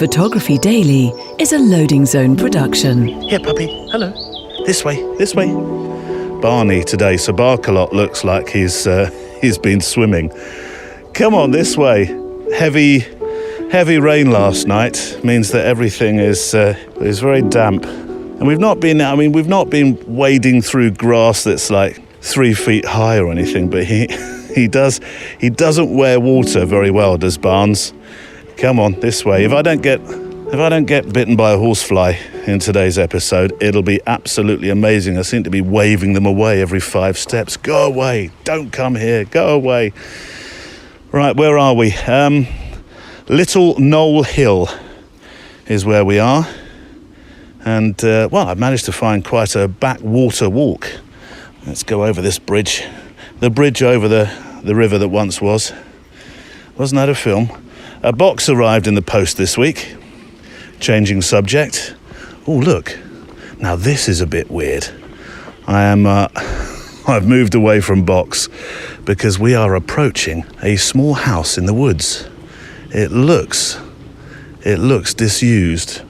Photography Daily is a Loading Zone production. Here, puppy. Hello. This way. This way. Barney today. So Barkalot looks like he's been swimming. Come on, this way. Heavy rain last night means that everything is very damp, and we've not been wading through grass that's like 3 feet high or anything. But he doesn't wear water very well, does Barnes? Come on, this way. If I don't get bitten by a horsefly in today's episode, it'll be absolutely amazing. I seem to be waving them away every 5 steps. Go away. Don't come here. Go away. Right, where are we? Little Knoll Hill is where we are. And, I've managed to find quite a backwater walk. Let's go over this bridge. The bridge over the river that once was. Wasn't that a film? A box arrived in the post this week. Changing subject. Oh, look. Now this is a bit weird. I've moved away from box because we are approaching a small house in the woods. It looks disused.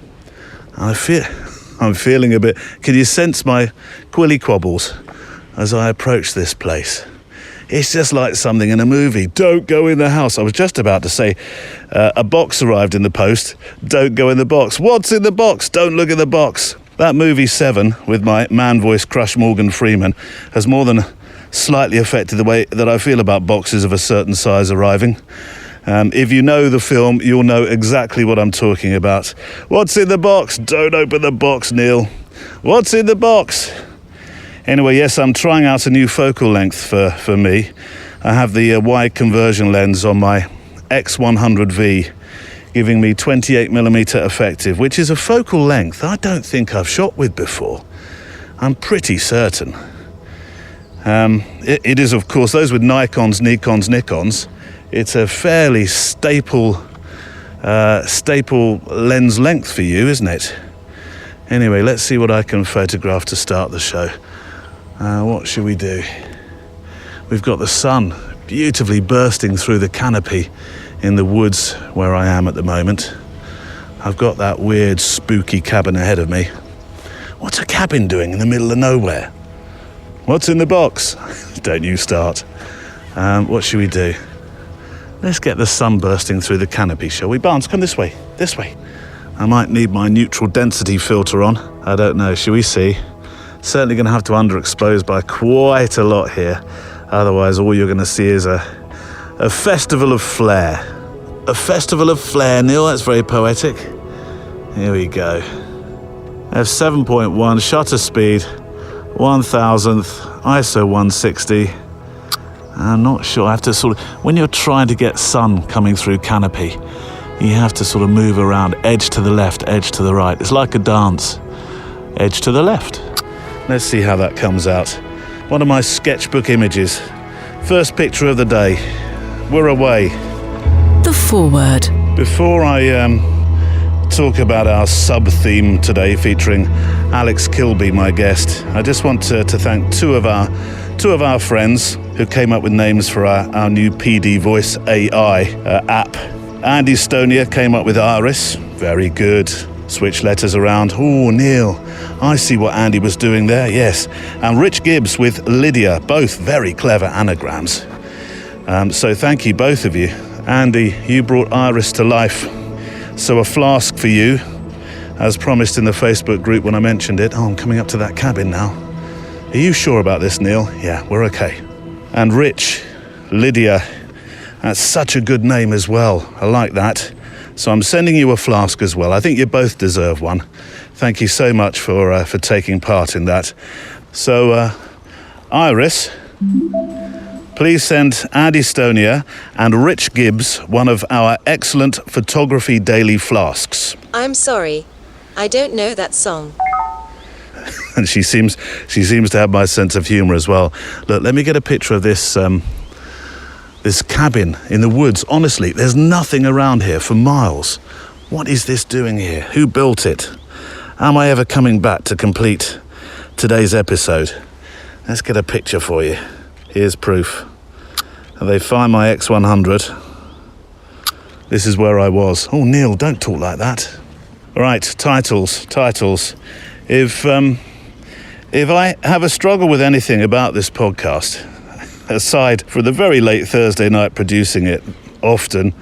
I'm feeling a bit. Can you sense my quilly quabbles as I approach this place? It's just like something in a movie. Don't go in the house. I was just about to say, a box arrived in the post. Don't go in the box. What's in the box? Don't look in the box. That movie 7 with my man voice crush Morgan Freeman has more than slightly affected the way that I feel about boxes of a certain size arriving. If you know the film, you'll know exactly what I'm talking about. What's in the box? Don't open the box, Neil. What's in the box? Anyway, yes, I'm trying out a new focal length for me. I have the wide conversion lens on my X100V, giving me 28mm effective, which is a focal length I don't think I've shot with before. I'm pretty certain. It is, of course, those with Nikons, it's a fairly staple lens length for you, isn't it? Anyway, let's see what I can photograph to start the show. What should we do? We've got the sun beautifully bursting through the canopy in the woods where I am at the moment. I've got that weird spooky cabin ahead of me. What's a cabin doing in the middle of nowhere? What's in the box? Don't you start. What should we do? Let's get the sun bursting through the canopy, shall we? Barnes, come this way. This way. I might need my neutral density filter on. I don't know. Shall we see? Certainly going to have to underexpose by quite a lot here. Otherwise, all you're going to see is a festival of flare. A festival of flare, Neil. That's very poetic. Here we go. f7.1, shutter speed, 1000th, ISO 160. I'm not sure. I have to when you're trying to get sun coming through canopy, you have to sort of move around, edge to the left, edge to the right. It's like a dance. Edge to the left. Let's see how that comes out. One of my sketchbook images. First picture of the day. We're away. The foreword. Before I talk about our sub-theme today featuring Alex Kilby, my guest, I just want to thank two of our friends who came up with names for our new PD Voice AI app. Andy Stonia came up with Iris. Very good. Switch letters around. Oh, Neil, I see what Andy was doing there, yes. And Rich Gibbs with Lydia, both very clever anagrams. So thank you, both of you. Andy, you brought Iris to life. So a flask for you, as promised in the Facebook group when I mentioned it. Oh, I'm coming up to that cabin now. Are you sure about this, Neil? Yeah, we're okay. And Rich, Lydia, that's such a good name as well. I like that. So I'm sending you a flask as well. I think you both deserve one. Thank you so much for taking part in that. So, Iris, please send Andy Stonia and Rich Gibbs one of our excellent Photography Daily flasks. I'm sorry. I don't know that song. And she seems to have my sense of humour as well. Look, let me get a picture of this this cabin in the woods. Honestly, there's nothing around here for miles. What is this doing here? Who built it? Am I ever coming back to complete today's episode? Let's get a picture for you. Here's proof. They find my X100. This is where I was. Oh, Neil, don't talk like that. All right, titles. If I have a struggle with anything about this podcast, aside from the very late Thursday night producing it often,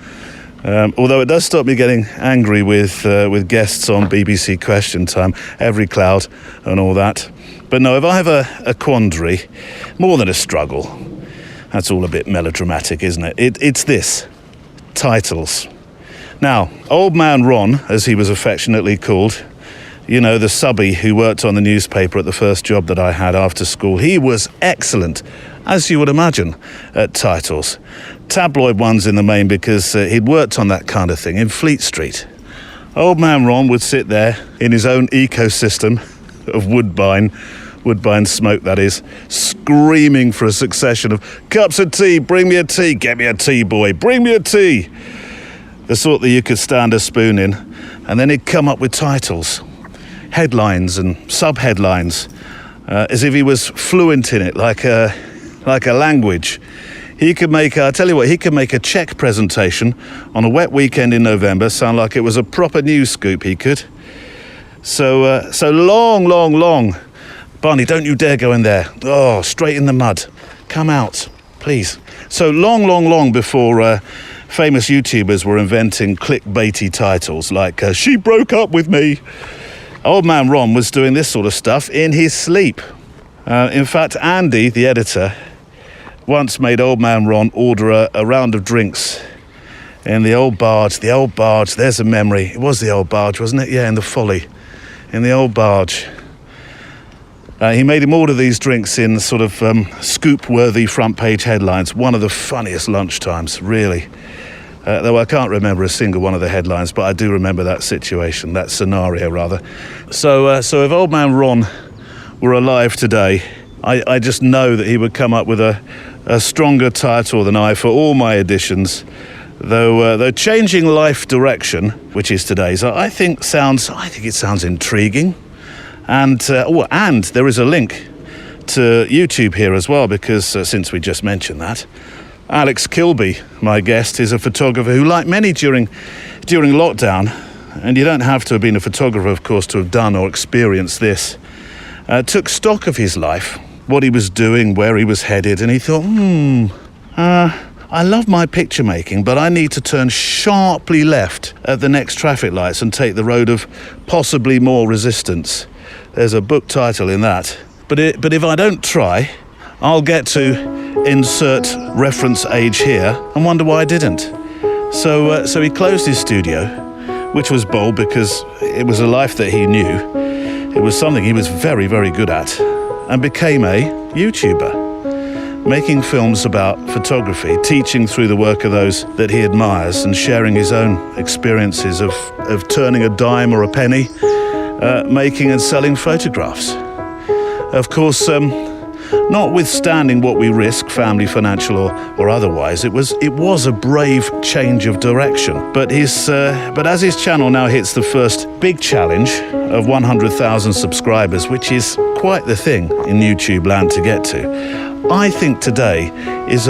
although it does stop me getting angry with guests on BBC Question Time, Every Cloud and all that. But no, if I have a quandary, more than a struggle, that's all a bit melodramatic, isn't it? It's this, titles. Now, Old Man Ron, as he was affectionately called, you know, the subby who worked on the newspaper at the first job that I had after school, he was excellent, as you would imagine, at titles. Tabloid ones in the main, because he'd worked on that kind of thing in Fleet Street. Old Man Ron would sit there in his own ecosystem of woodbine smoke, that is, screaming for a succession of cups of tea, bring me a tea, get me a tea, boy, bring me a tea. The sort that you could stand a spoon in, and then he'd come up with titles, headlines and sub-headlines, as if he was fluent in it, like a language. He could make, I tell you what, he could make a check presentation on a wet weekend in November sound like it was a proper news scoop, he could. So long. Barney, don't you dare go in there. Oh, straight in the mud. Come out, please. So long before famous YouTubers were inventing clickbaity titles like, she broke up with me. Old Man Ron was doing this sort of stuff in his sleep. In fact, Andy, the editor, once made Old Man Ron order a round of drinks in the old barge, there's a memory. It was the old barge, wasn't it? Yeah, in the Folly, in the old barge. He made him order these drinks in sort of scoop-worthy front-page headlines. One of the funniest lunchtimes, really. Though I can't remember a single one of the headlines, but I do remember that situation, that scenario, rather. So if Old Man Ron were alive today, I just know that he would come up with a stronger title than I for all my editions. Though changing life direction, which is today's, I think it sounds intriguing. And there is a link to YouTube here as well, because since we just mentioned that, Alex Kilby, my guest, is a photographer who, like many during lockdown, and you don't have to have been a photographer, of course, to have done or experienced this, took stock of his life, what he was doing, where he was headed, and he thought, I love my picture making, but I need to turn sharply left at the next traffic lights and take the road of possibly more resistance. There's a book title in that. But if I don't try, I'll get to insert reference age here and wonder why I didn't. So he closed his studio, which was bold because it was a life that he knew. It was something he was very, very good at, and became a YouTuber, making films about photography, teaching through the work of those that he admires, and sharing his own experiences of turning a dime or a penny, making and selling photographs. Of course, notwithstanding what we risk, family, financial or otherwise, it was a brave change of direction. But as his channel now hits the first big challenge of 100,000 subscribers, which is quite the thing in YouTube land to get to, I think today is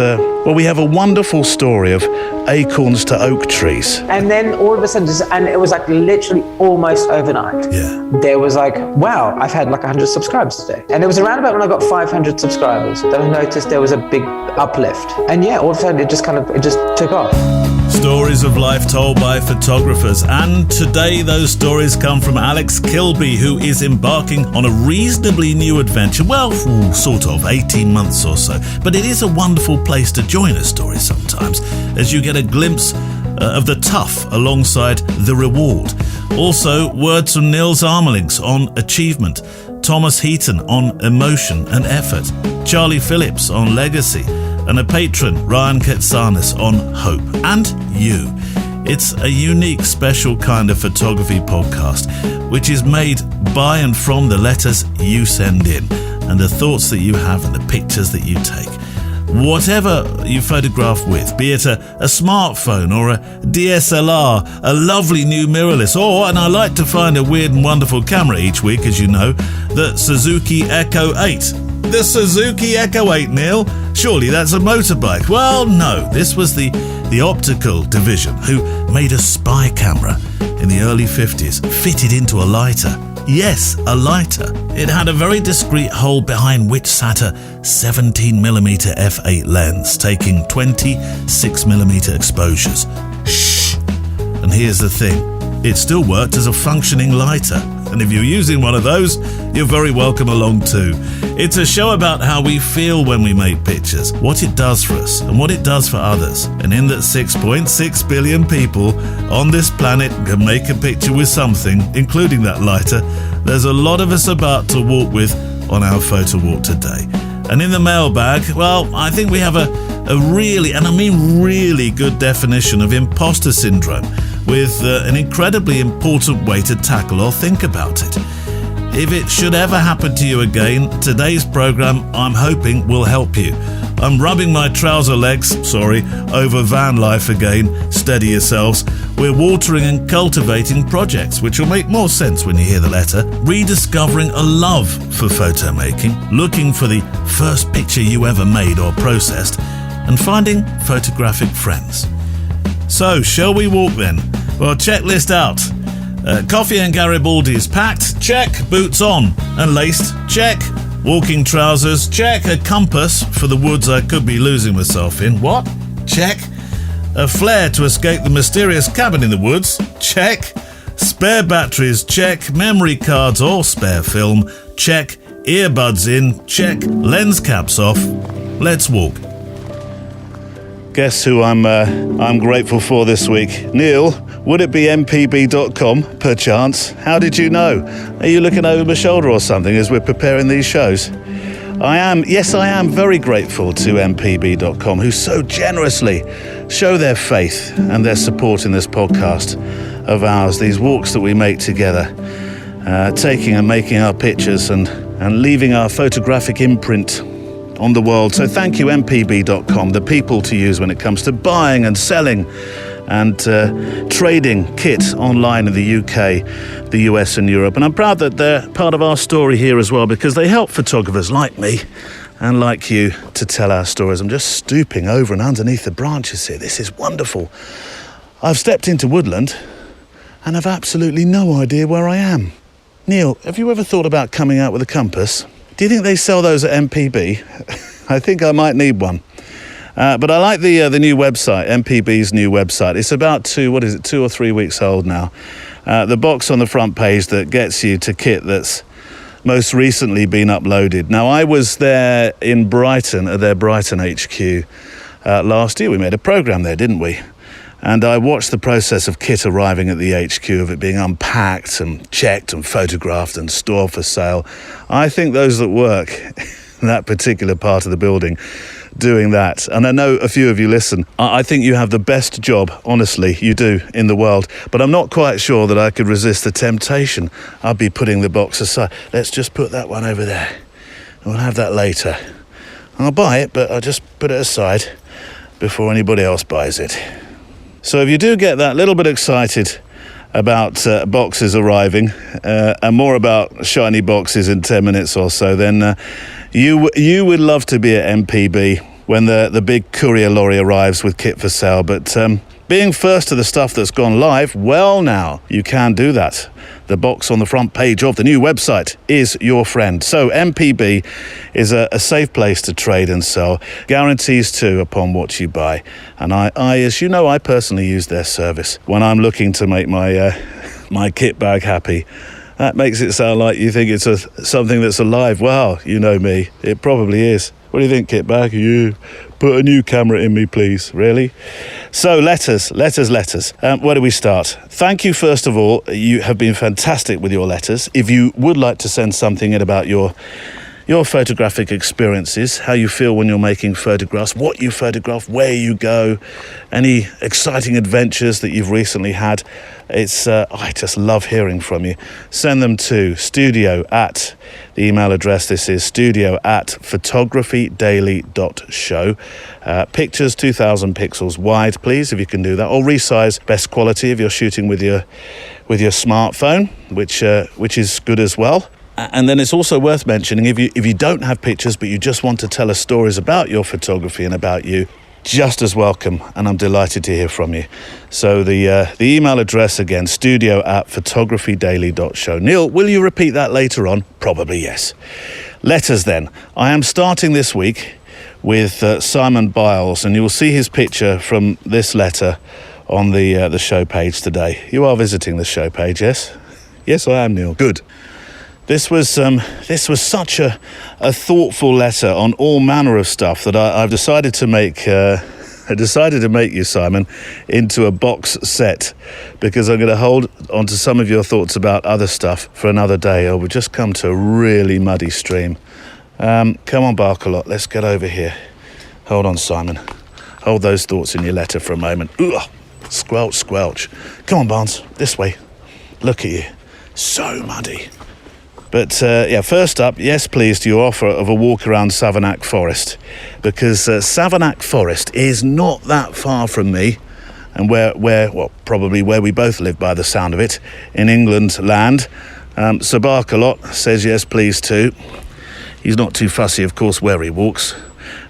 we have a wonderful story of acorns to oak trees. And then all of a sudden, and it was like literally almost overnight. Yeah. There was like, wow, I've had like 100 subscribers today. And it was around about when I got 500 subscribers that I noticed there was a big uplift. And yeah, all of a sudden it just took off. Stories of life told by photographers, and today those stories come from Alex Kilby, who is embarking on a reasonably new adventure. Well, sort of, 18 months or so. But it is a wonderful place to join a story sometimes, as you get a glimpse of the tough alongside the reward. Also, words from Nils Armelings on achievement, Thomas Heaton on emotion and effort, Charlie Phillips on legacy, and a patron, Ryan Ketsanis, on hope. And you. It's a unique, special kind of photography podcast, which is made by and from the letters you send in, and the thoughts that you have and the pictures that you take. Whatever you photograph with, be it a smartphone or a DSLR, a lovely new mirrorless, and I like to find a weird and wonderful camera each week, as you know, the Suzuki Echo 8. The Suzuki Echo 8, Neil. Surely that's a motorbike. Well, no, this was the optical division who made a spy camera in the early 50s, fitted into a lighter. Yes, a lighter. It had a very discreet hole behind which sat a 17mm f8 lens, taking 26mm exposures. Shh! And here's the thing. It still worked as a functioning lighter. And if you're using one of those, you're very welcome along too. It's a show about how we feel when we make pictures, what it does for us and what it does for others. And in that 6.6 billion people on this planet can make a picture with something, including that lighter, there's a lot of us about to walk with on our photo walk today. And in the mailbag, well, I think we have a really, and I mean really good definition of imposter syndrome, with an incredibly important way to tackle or think about it. If it should ever happen to you again, today's programme, I'm hoping, will help you. I'm rubbing my trouser legs, over van life again. Steady yourselves. We're watering and cultivating projects, which will make more sense when you hear the letter. Rediscovering a love for photo making, looking for the first picture you ever made or processed, and finding photographic friends. So, shall we walk then? Well, checklist out. Coffee and Garibaldi's packed, check. Boots on and laced, check. Walking trousers, check. A compass for the woods I could be losing myself in, what? Check. A flare to escape the mysterious cabin in the woods, check. Spare batteries, check. Memory cards or spare film, check. Earbuds in, check. Lens caps off. Let's walk. Guess who I'm grateful for this week? Neil, would it be mpb.com, perchance? How did you know? Are you looking over my shoulder or something as we're preparing these shows? I am very grateful to mpb.com, who so generously show their faith and their support in this podcast of ours, these walks that we make together, taking and making our pictures and leaving our photographic imprint on the world. So thank you, mpb.com, the people to use when it comes to buying and selling and trading kit online in the UK, the US and Europe. And I'm proud that they're part of our story here as well, because they help photographers like me and like you to tell our stories. I'm just stooping over and underneath the branches here. This is wonderful. I've stepped into woodland and I've absolutely no idea where I am. Neil, have you ever thought about coming out with a compass? Do you think they sell those at MPB? I think I might need one. But I like the new website, MPB's new website. It's about 2 or 3 weeks old now. The box on the front page that gets you to kit that's most recently been uploaded. Now, I was there in Brighton, at their Brighton HQ, last year. We made a programme there, didn't we? And I watched the process of kit arriving at the HQ, of it being unpacked and checked and photographed and stored for sale. I think those that work in that particular part of the building doing that, and I know a few of you listen, I think you have the best job, honestly, you do, in the world. But I'm not quite sure that I could resist the temptation. I'll be putting the box aside. Let's just put that one over there. We'll have that later. I'll buy it, but I'll just put it aside before anybody else buys it. So if you do get that little bit excited about boxes arriving and more about shiny boxes in 10 minutes or so, then you would love to be at MPB when the big courier lorry arrives with kit for sale. But being first to the stuff that's gone live, well, now you can do that. The box on the front page of the new website is your friend. So MPB is a safe place to trade and sell. Guarantees too upon what you buy. And I as you know, I personally use their service when I'm looking to make my kit bag happy. That makes it sound like you think it's something that's alive. Well, you know me, it probably is. What do you think, kit bag? You put a new camera in me, please. Really? So letters. Where do we start? Thank you, first of all. You have been fantastic with your letters. If you would like to send something in about your photographic experiences, how you feel when you're making photographs, what you photograph, where you go, any exciting adventures that you've recently had, I just love hearing from you. Send them to the email address, this is studio@photographydaily.show. Pictures 2,000 pixels wide, please, if you can do that, or resize, best quality if you're shooting with your smartphone, which is good as well. And then it's also worth mentioning, if you don't have pictures but you just want to tell us stories about your photography and about you, just as welcome, and I'm delighted to hear from you. So the email address again, studio@photographydaily.show. Neil, will you repeat that later on? Probably yes. Letters then. I am starting this week with Simon Biles, and you will see his picture from this letter on the show page today. You are visiting the show page, yes? Yes, I am, Neil. Good. This was such a thoughtful letter on all manner of stuff that I've decided to make. I decided to make you, Simon, into a box set, because I'm going to hold on to some of your thoughts about other stuff for another day, or we've just come to a really muddy stream. Come on, Barkalot, let's get over here. Hold on, Simon. Hold those thoughts in your letter for a moment. Ugh, squelch, squelch. Come on, Barnes, this way. Look at you. So muddy. But first up, yes please, to your offer of a walk around Savernake Forest, because Savernake Forest is not that far from me, and probably where we both live by the sound of it, in England land. Sir Barkalot says yes please too. He's not too fussy, of course, where he walks,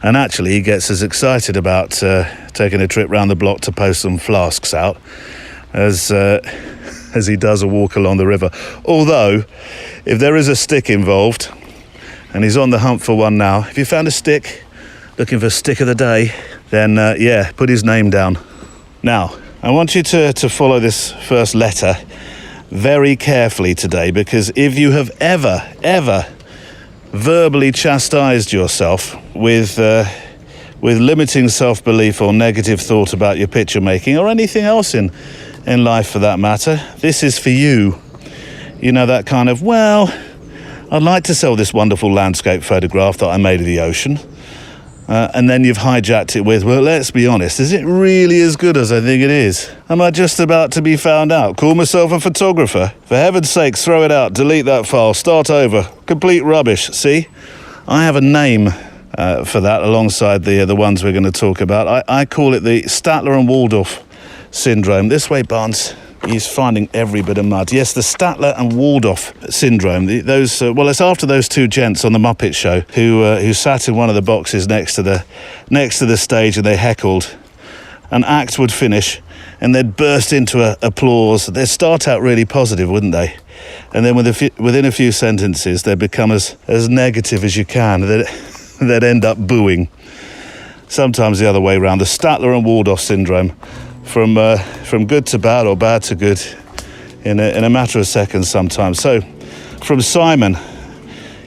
and actually he gets as excited about taking a trip round the block to post some flasks out as he does a walk along the river. Although, if there is a stick involved, and he's on the hunt for one now, if you found a stick, looking for stick of the day, then put his name down. Now, I want you to follow this first letter very carefully today, because if you have ever verbally chastised yourself with limiting self-belief or negative thought about your picture making, or anything else in life for that matter, this is for you. You know, that kind of, well, I'd like to sell this wonderful landscape photograph that I made of the ocean. And then you've hijacked it with, well, let's be honest, is it really as good as I think it is? Am I just about to be found out? Call myself a photographer? For heaven's sake, throw it out, delete that file, start over. Complete rubbish, see? I have a name for that alongside the ones we're going to talk about. I call it the Statler and Waldorf syndrome. This way, Barnes. He's finding every bit of mud. Yes, the Statler and Waldorf syndrome. It's after those two gents on the Muppet Show who sat in one of the boxes next to the stage, and they heckled. An act would finish, and they'd burst into applause. They'd start out really positive, wouldn't they? And then within a few sentences, they'd become as negative as you can. They'd end up booing. Sometimes the other way around. The Statler and Waldorf syndrome. From good to bad, or bad to good, in a matter of seconds sometimes. So, from Simon,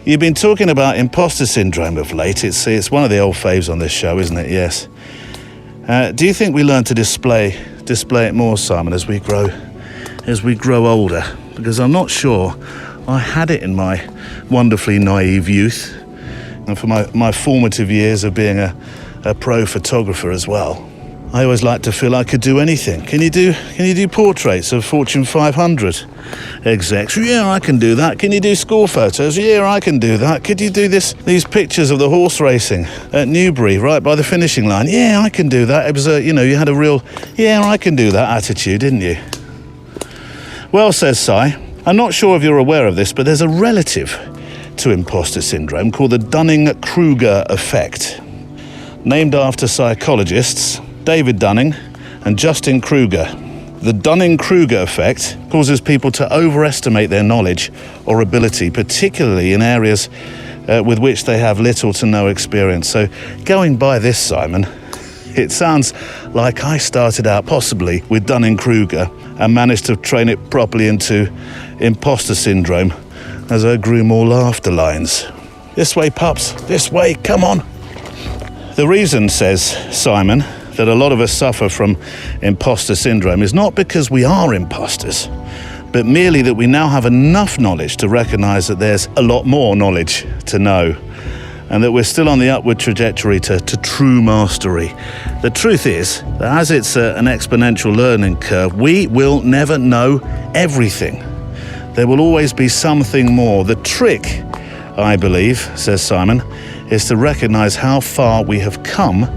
you've been talking about imposter syndrome of late. It's one of the old faves on this show, isn't it? Yes. Do you think we learn to display it more, Simon, as we grow older? Because I'm not sure I had it in my wonderfully naive youth, and for my formative years of being a pro photographer as well. I always liked to feel I could do anything. Can you do portraits of Fortune 500 execs? Yeah, I can do that. Can you do school photos? Yeah, I can do that. Could you do these pictures of the horse racing at Newbury, right by the finishing line? Yeah, I can do that. It was you had a real, yeah, I can do that attitude, didn't you? Well, says Si, I'm not sure if you're aware of this, but there's a relative to imposter syndrome called the Dunning-Kruger effect, named after psychologists David Dunning and Justin Kruger. The Dunning-Kruger effect causes people to overestimate their knowledge or ability, particularly in areas with which they have little to no experience. So, going by this, Simon, it sounds like I started out possibly with Dunning-Kruger and managed to train it properly into imposter syndrome as I grew more laughter lines. This way, pups, this way, come on. The reason, says Simon, that a lot of us suffer from imposter syndrome is not because we are imposters, but merely that we now have enough knowledge to recognise that there's a lot more knowledge to know, and that we're still on the upward trajectory to true mastery. The truth is that as it's an exponential learning curve, we will never know everything. There will always be something more. The trick, I believe, says Simon, is to recognise how far we have come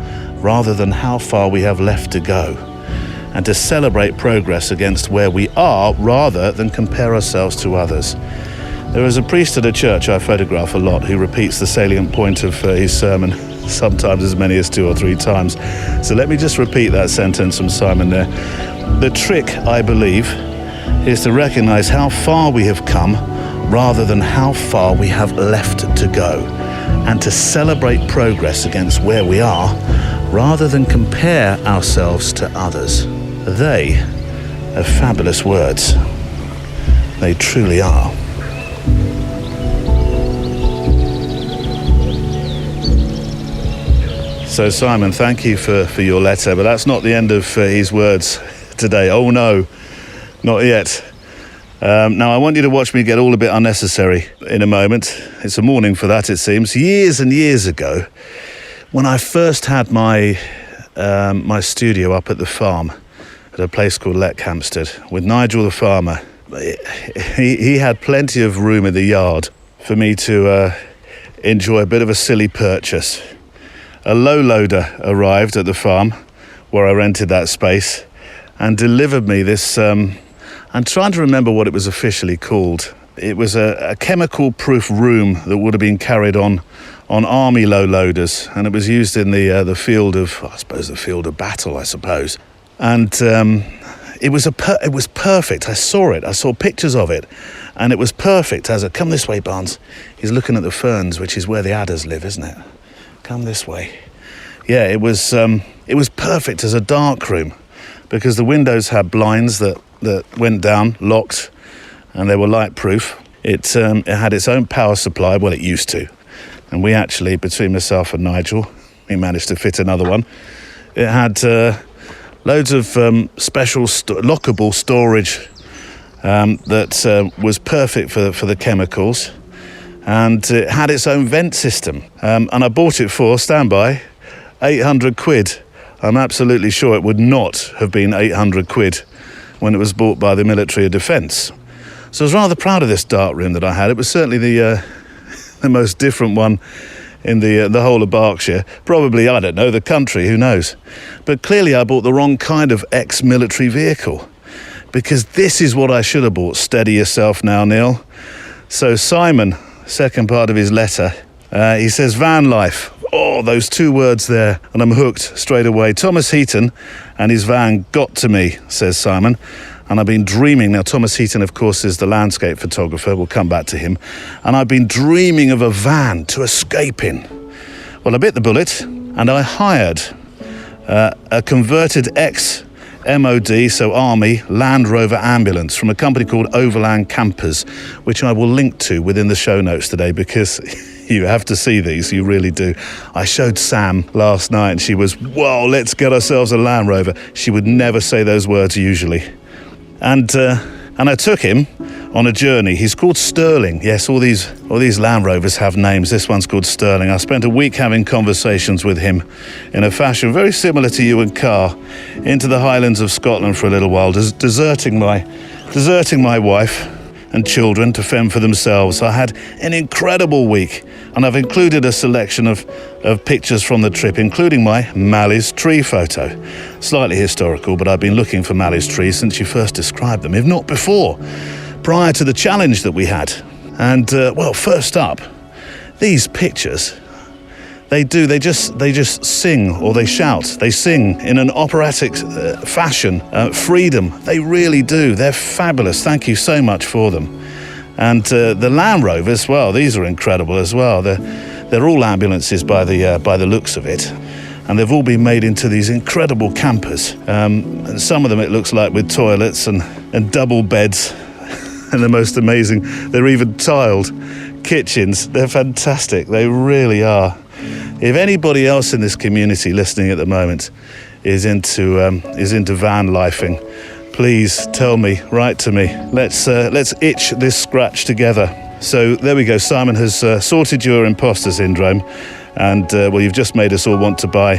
rather than how far we have left to go, and to celebrate progress against where we are rather than compare ourselves to others. There is a priest at a church I photograph a lot who repeats the salient point of his sermon sometimes as many as 2 or 3 times. So let me just repeat that sentence from Simon there. The trick, I believe, is to recognize how far we have come rather than how far we have left to go, and to celebrate progress against where we are rather than compare ourselves to others. They are fabulous words. They truly are. So Simon, thank you for your letter, but that's not the end of his words today. Oh no, not yet. Now I want you to watch me get all a bit unnecessary in a moment. It's a morning for that, it seems. Years and years ago, when I first had my studio up at the farm at a place called Leckhampstead with Nigel the farmer, he had plenty of room in the yard for me to enjoy a bit of a silly purchase. A low loader arrived at the farm where I rented that space and delivered me this, I'm trying to remember what it was officially called. It was a chemical-proof room that would have been carried on army low loaders, and it was used in the field of, I suppose, the field of battle, I suppose. And it was perfect. I saw it. I saw pictures of it, and it was perfect. As a come this way, Barnes. He's looking at the ferns, which is where the adders live, isn't it? Come this way. Yeah, it was perfect as a dark room because the windows had blinds that went down, locked, and they were light proof. It had its own power supply. Well, it used to, and we actually, between myself and Nigel, we managed to fit another one. It had loads of special lockable storage that was perfect for the chemicals. And it had its own vent system. And I bought it for, stand by, 800 quid. I'm absolutely sure it would not have been 800 quid when it was bought by the Military of Defence. So I was rather proud of this dark room that I had. It was certainly the most different one in the whole of Berkshire. Probably, I don't know, the country, who knows. But clearly I bought the wrong kind of ex-military vehicle, because this is what I should have bought. Steady yourself now, Neil. So Simon, second part of his letter, he says van life. Oh, those 2 words there, and I'm hooked straight away. Thomas Heaton and his van got to me, says Simon, and I've been dreaming. Now, Thomas Heaton, of course, is the landscape photographer. We'll come back to him. And I've been dreaming of a van to escape in. Well, I bit the bullet, and I hired a converted MOD, so Army, Land Rover ambulance from a company called Overland Campers, which I will link to within the show notes today, because you have to see these, you really do. I showed Sam last night and she was, whoa, let's get ourselves a Land Rover. She would never say those words usually. And I took him on a journey. He's called Sterling. Yes, all these Land Rovers have names. This one's called Sterling. I spent a week having conversations with him in a fashion very similar to you and Carr, into the Highlands of Scotland for a little while, deserting my wife and children to fend for themselves. I had an incredible week, and I've included a selection of pictures from the trip, including my Mally's tree photo. Slightly historical, but I've been looking for Mally's trees since you first described them, if not before, prior to the challenge that we had. And well, first up, these pictures, they just sing, or they shout. They sing in an operatic fashion, freedom. They really do. They're fabulous. Thank you so much for them. And the Land Rovers, well, these are incredible as well. They're all ambulances by the looks of it. And they've all been made into these incredible campers. And some of them, it looks like, with toilets and double beds. And the most amazing, they're even tiled kitchens. They're fantastic. They really are. If anybody else in this community listening at the moment is into van lifing, please tell me, write to me. Let's itch this scratch together. So there we go. Simon has sorted your imposter syndrome, and well, you've just made us all want to buy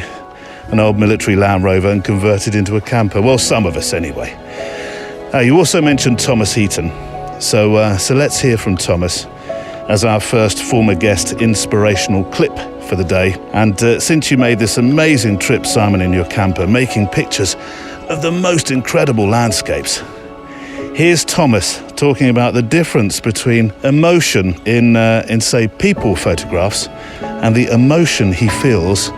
an old military Land Rover and convert it into a camper. Well, some of us anyway. You also mentioned Thomas Heaton, so let's hear from Thomas as our first former guest inspirational clip for the day. And since you made this amazing trip, Simon, in your camper, making pictures of the most incredible landscapes, here's Thomas talking about the difference between emotion in say, people photographs and the emotion he feels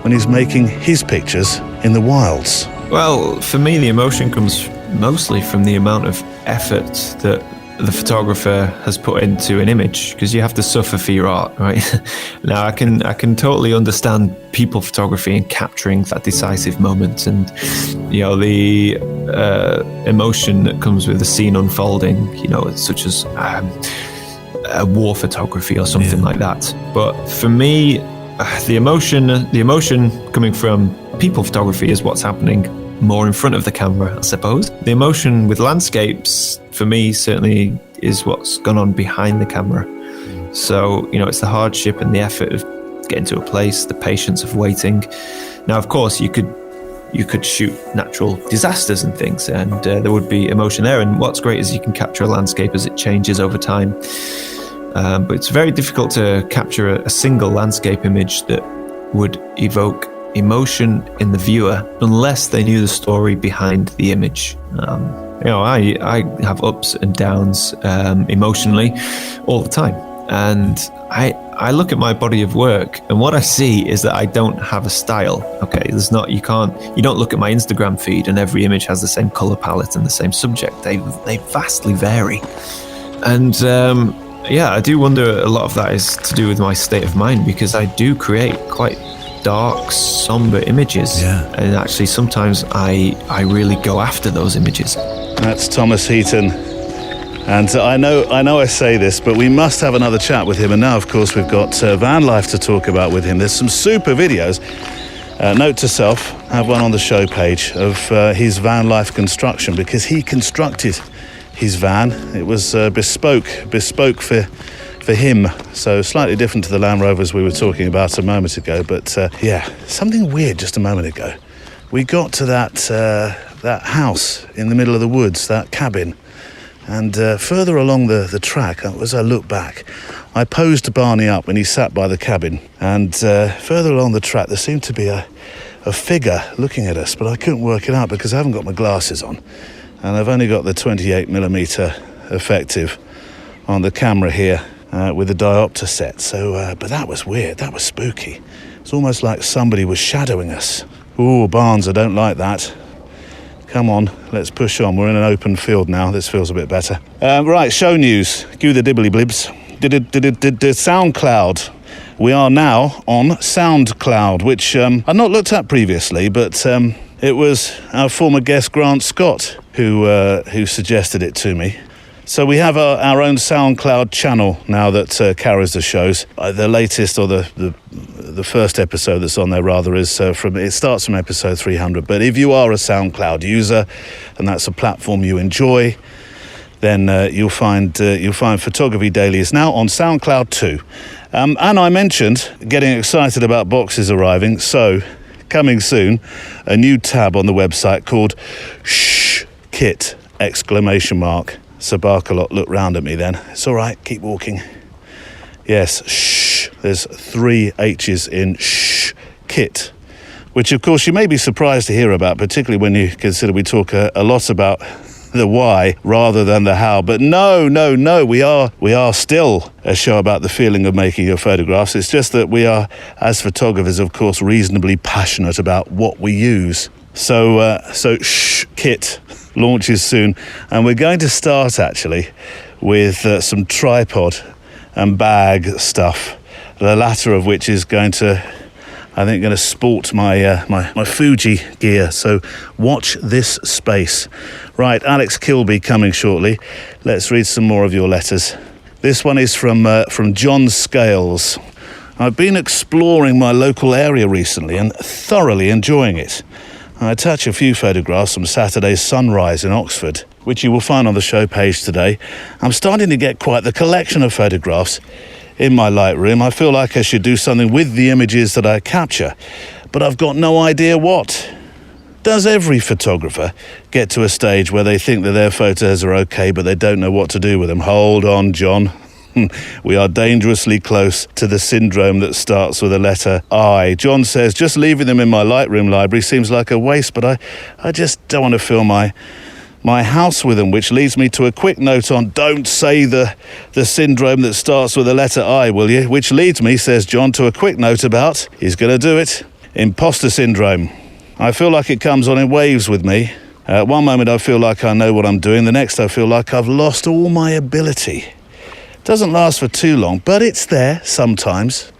when he's making his pictures in the wilds. Well, for me, the emotion comes mostly from the amount of effort that the photographer has put into an image, because you have to suffer for your art, right? Now, I can totally understand people photography and capturing that decisive moment, and the emotion that comes with the scene unfolding, such as a war photography or something like that. But for me, the emotion coming from people photography is what's happening more in front of the camera, I suppose. The emotion with landscapes, for me, certainly is what's gone on behind the camera. So, it's the hardship and the effort of getting to a place, the patience of waiting. Now, of course, you could shoot natural disasters and things, and there would be emotion there. And what's great is you can capture a landscape as it changes over time. But it's very difficult to capture a single landscape image that would evoke emotion in the viewer unless they knew the story behind the image. I have ups and downs emotionally all the time, and I look at my body of work, and what I see is that I don't have a style. Okay, you don't look at my Instagram feed and every image has the same color palette and the same subject. They vastly vary, and I do wonder a lot of that is to do with my state of mind, because I do create quite dark, somber images, and actually sometimes I really go after those images. That's Thomas Heaton, and I know I say this, but we must have another chat with him. And now, of course, we've got van life to talk about with him. There's some super videos. Note to self: have one on the show page of his van life construction, because he constructed his van. It was bespoke for him, so slightly different to the Land Rovers we were talking about a moment ago. But something weird just a moment ago. We got to that house in the middle of the woods, that cabin, and further along the track, as I look back, I posed Barney up when he sat by the cabin, and further along the track there seemed to be a figure looking at us, but I couldn't work it out because I haven't got my glasses on, and I've only got the 28mm effective on the camera here. With the diopter set, but that was weird, that was spooky. It's almost like somebody was shadowing us. Ooh, Barnes, I don't like that. Come on, let's push on. We're in an open field now, this feels a bit better. Right, show news, cue the dibbly blibs. SoundCloud. We are now on SoundCloud, which I'd not looked at previously, but it was our former guest Grant Scott who suggested it to me. So we have our own SoundCloud channel now that carries the shows. The latest, or the first episode that's on there rather, is it starts from episode 300. But if you are a SoundCloud user and that's a platform you enjoy, then you'll find Photography Daily is now on SoundCloud too. And I mentioned getting excited about boxes arriving. So coming soon, a new tab on the website called Shh Kit ! Sir Barkalot looked round at me then. It's all right, keep walking. Yes, shh. There's 3 H's in shh kit, which of course you may be surprised to hear about, particularly when you consider we talk a lot about the why rather than the how. But no, we are still a show about the feeling of making your photographs. It's just that we are, as photographers, of course, reasonably passionate about what we use. So shh kit launches soon, and we're going to start actually with some tripod and bag stuff, the latter of which is going to sport my Fuji gear, so watch this space. Right, Alex Kilby coming shortly. Let's read some more of your letters. This one is from John Scales. I've been exploring my local area recently and thoroughly enjoying it. I attach a few photographs from Saturday's sunrise in Oxford, which you will find on the show page today. I'm starting to get quite the collection of photographs in my Lightroom. I feel like I should do something with the images that I capture, but I've got no idea what. Does every photographer get to a stage where they think that their photos are okay, but they don't know what to do with them? Hold on, John. We are dangerously close to the syndrome that starts with the letter I. John says, just leaving them in my Lightroom library seems like a waste, but I just don't want to fill my my house with them, which leads me to a quick note on don't say the syndrome that starts with the letter I, will you? Which leads me, says John, to a quick note about, he's going to do it, imposter syndrome. I feel like it comes on in waves with me. One moment I feel like I know what I'm doing, the next I feel like I've lost all my ability. Doesn't last for too long, but it's there sometimes.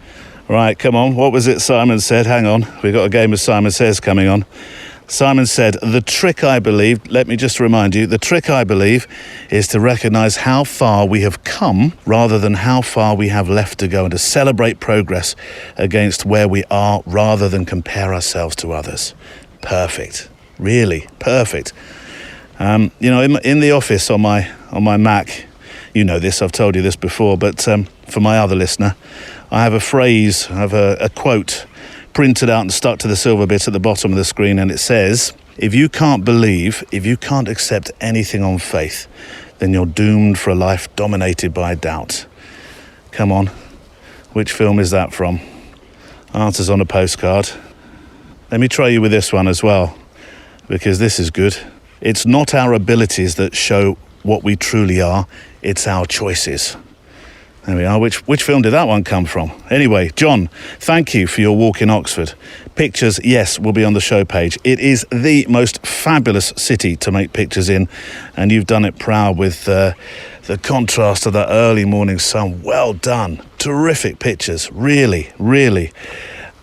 Right, come on, what was it Simon said? Hang on, we've got a game of Simon Says coming on. Simon said, the trick I believe, let me just remind you, the trick I believe is to recognise how far we have come rather than how far we have left to go, and to celebrate progress against where we are rather than compare ourselves to others. Perfect. Really perfect. In the office on my Mac, you know this, I've told you this before, but for my other listener, I have a phrase, I have a quote printed out and stuck to the silver bit at the bottom of the screen, and it says, if you can't believe, if you can't accept anything on faith, then you're doomed for a life dominated by doubt. Come on, which film is that from? Answers on a postcard. Let me try you with this one as well, because this is good. It's not our abilities that show what we truly are, it's our choices. There we are. Which film did that one come from? Anyway, John, thank you for your walk in Oxford. Pictures, yes, will be on the show page. It is the most fabulous city to make pictures in, and you've done it proud with the contrast of that early morning sun. Well done. Terrific pictures. Really, really.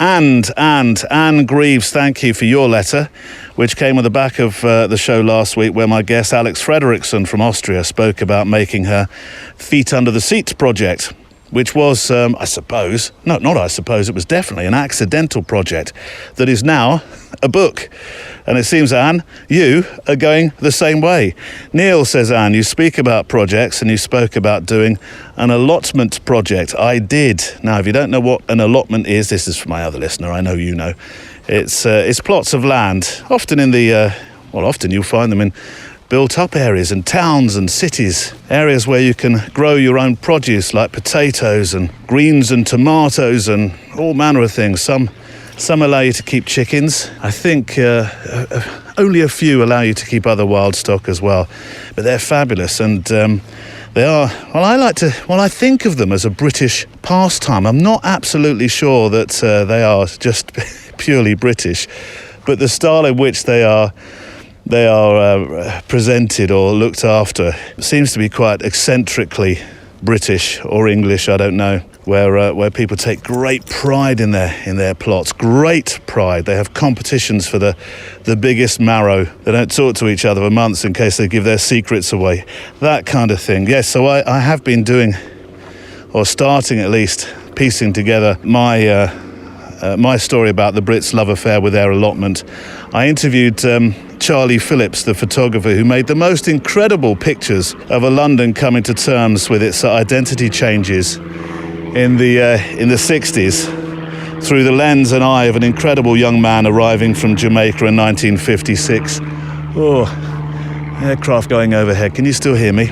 And Anne Greaves, thank you for your letter, which came on the back of the show last week, where my guest Alex Frederiksson from Austria spoke about making her Feet Under the Seat project, which was, it was definitely an accidental project that is now a book. And it seems, Anne, you are going the same way. Neil, says Anne, you speak about projects and you spoke about doing an allotment project. I did. Now, if you don't know what an allotment is, this is for my other listener, I know you know. It's plots of land, often often you'll find them in built-up areas and towns and cities, areas where you can grow your own produce like potatoes and greens and tomatoes and all manner of things. Some allow you to keep chickens. I think only a few allow you to keep other wild stock as well. But they're fabulous, and they are, I think of them as a British pastime. I'm not absolutely sure that they are just purely British, but the style in which they are presented or looked after seems to be quite eccentrically British or English, I don't know, where people take great pride in their plots, great pride. They have competitions for the biggest marrow. They don't talk to each other for months in case they give their secrets away, that kind of thing. Yes, so I have been doing, or starting at least, piecing together my story about the Brits' love affair with their allotment. I interviewed Charlie Phillips, the photographer who made the most incredible pictures of a London coming to terms with its identity changes in the 60s through the lens and eye of an incredible young man arriving from Jamaica in 1956. Oh, aircraft going overhead. Can you still hear me?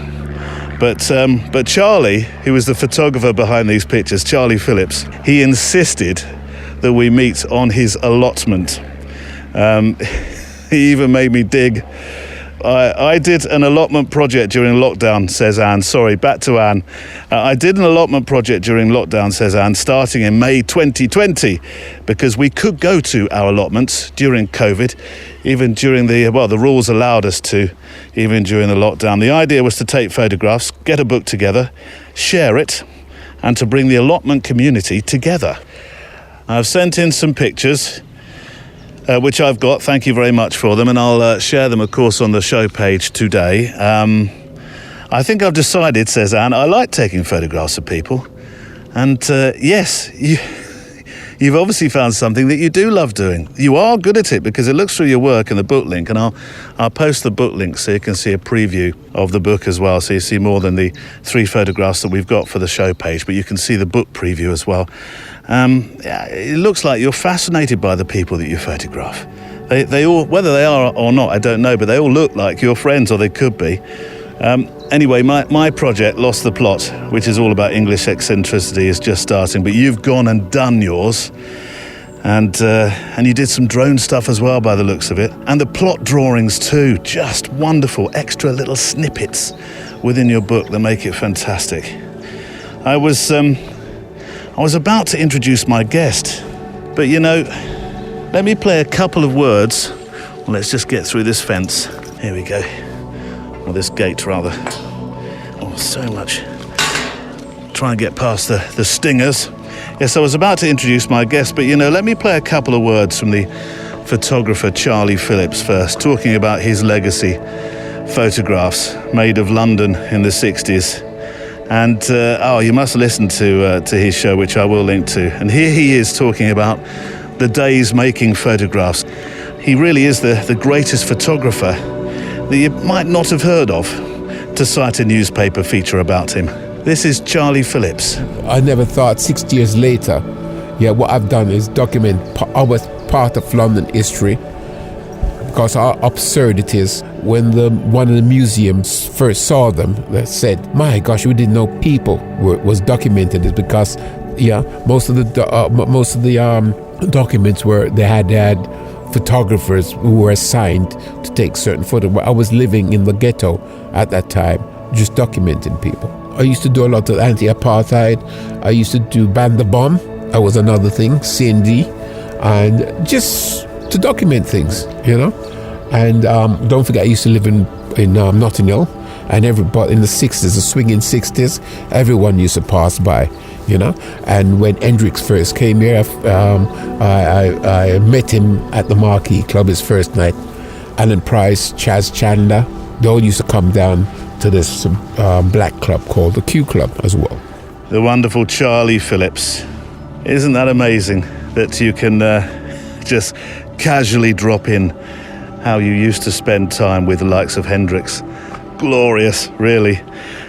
But Charlie, who was the photographer behind these pictures, Charlie Phillips, he insisted that we meet on his allotment. He even made me dig. I did an allotment project during lockdown, says Anne. Sorry, back to Anne. I did an allotment project during lockdown, says Anne, starting in May 2020, because we could go to our allotments during COVID, even during the rules allowed us to, even during the lockdown. The idea was to take photographs, get a book together, share it, and to bring the allotment community together. I've sent in some pictures, which I've got. Thank you very much for them, and I'll share them, of course, on the show page today. I think I've decided, says Anne, I like taking photographs of people. And yes, you've obviously found something that you do love doing. You are good at it because it looks through your work in the book link, and I'll post the book link so you can see a preview of the book as well, so you see more than the 3 photographs that we've got for the show page, but you can see the book preview as well. It looks like you're fascinated by the people that you photograph. They all, whether they are or not, I don't know, but they all look like your friends, or they could be. Anyway, my project, Lost the Plot, which is all about English eccentricity, is just starting, but you've gone and done yours. And you did some drone stuff as well by the looks of it. And the plot drawings too, just wonderful, extra little snippets within your book that make it fantastic. I was about to introduce my guest, but let me play a couple of words. Well, let's just get through this fence. Here we go. Or this gate, rather. Oh, so much. Try and get past the stingers. Yes, I was about to introduce my guest, but let me play a couple of words from the photographer Charlie Phillips first, talking about his legacy photographs made of London in the 60s. And, you must listen to his show, which I will link to. And here he is talking about the days making photographs. He really is the greatest photographer that you might not have heard of, to cite a newspaper feature about him. This is Charlie Phillips. I never thought 60 years later, what I've done is document our part of London history, because how absurd it is. When one of the museums first saw them, they said, "My gosh, we didn't know people was documented." It's because most of the documents were they had photographers who were assigned to take certain photos. I was living in the ghetto at that time, just documenting people. I used to do a lot of anti-apartheid. I used to do ban the bomb. That was another thing, CND, and just to document things, And don't forget, I used to live in Notting Hill, and everybody in the 60s, the swinging 60s, everyone used to pass by, And when Hendrix first came here, I met him at the Marquee Club his first night. Alan Price, Chaz Chandler, they all used to come down to this black club called the Q Club as well. The wonderful Charlie Phillips. Isn't that amazing that you can just casually drop in how you used to spend time with the likes of Hendrix? Glorious, really.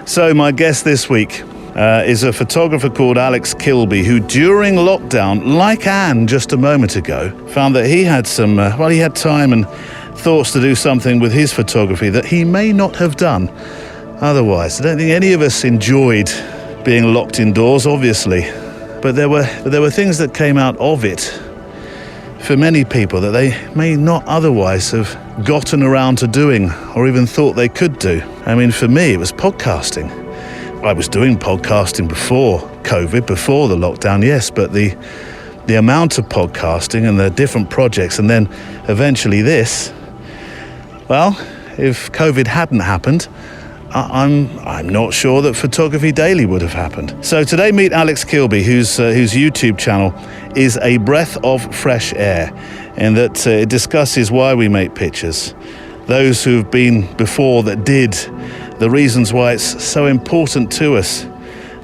So my guest this week is a photographer called Alex Kilby, who during lockdown, like Anne just a moment ago, found that he had he had time and thoughts to do something with his photography that he may not have done otherwise. I don't think any of us enjoyed being locked indoors, obviously, but there were things that came out of it for many people that they may not otherwise have gotten around to doing or even thought they could do. I mean, for me, it was podcasting. I was doing podcasting before COVID, before the lockdown, yes, but the amount of podcasting and the different projects, and then eventually this, well, if COVID hadn't happened, I'm not sure that Photography Daily would have happened. So today, meet Alex Kilby, whose YouTube channel is a breath of fresh air, in that it discusses why we make pictures, those who've been before that did, the reasons why it's so important to us,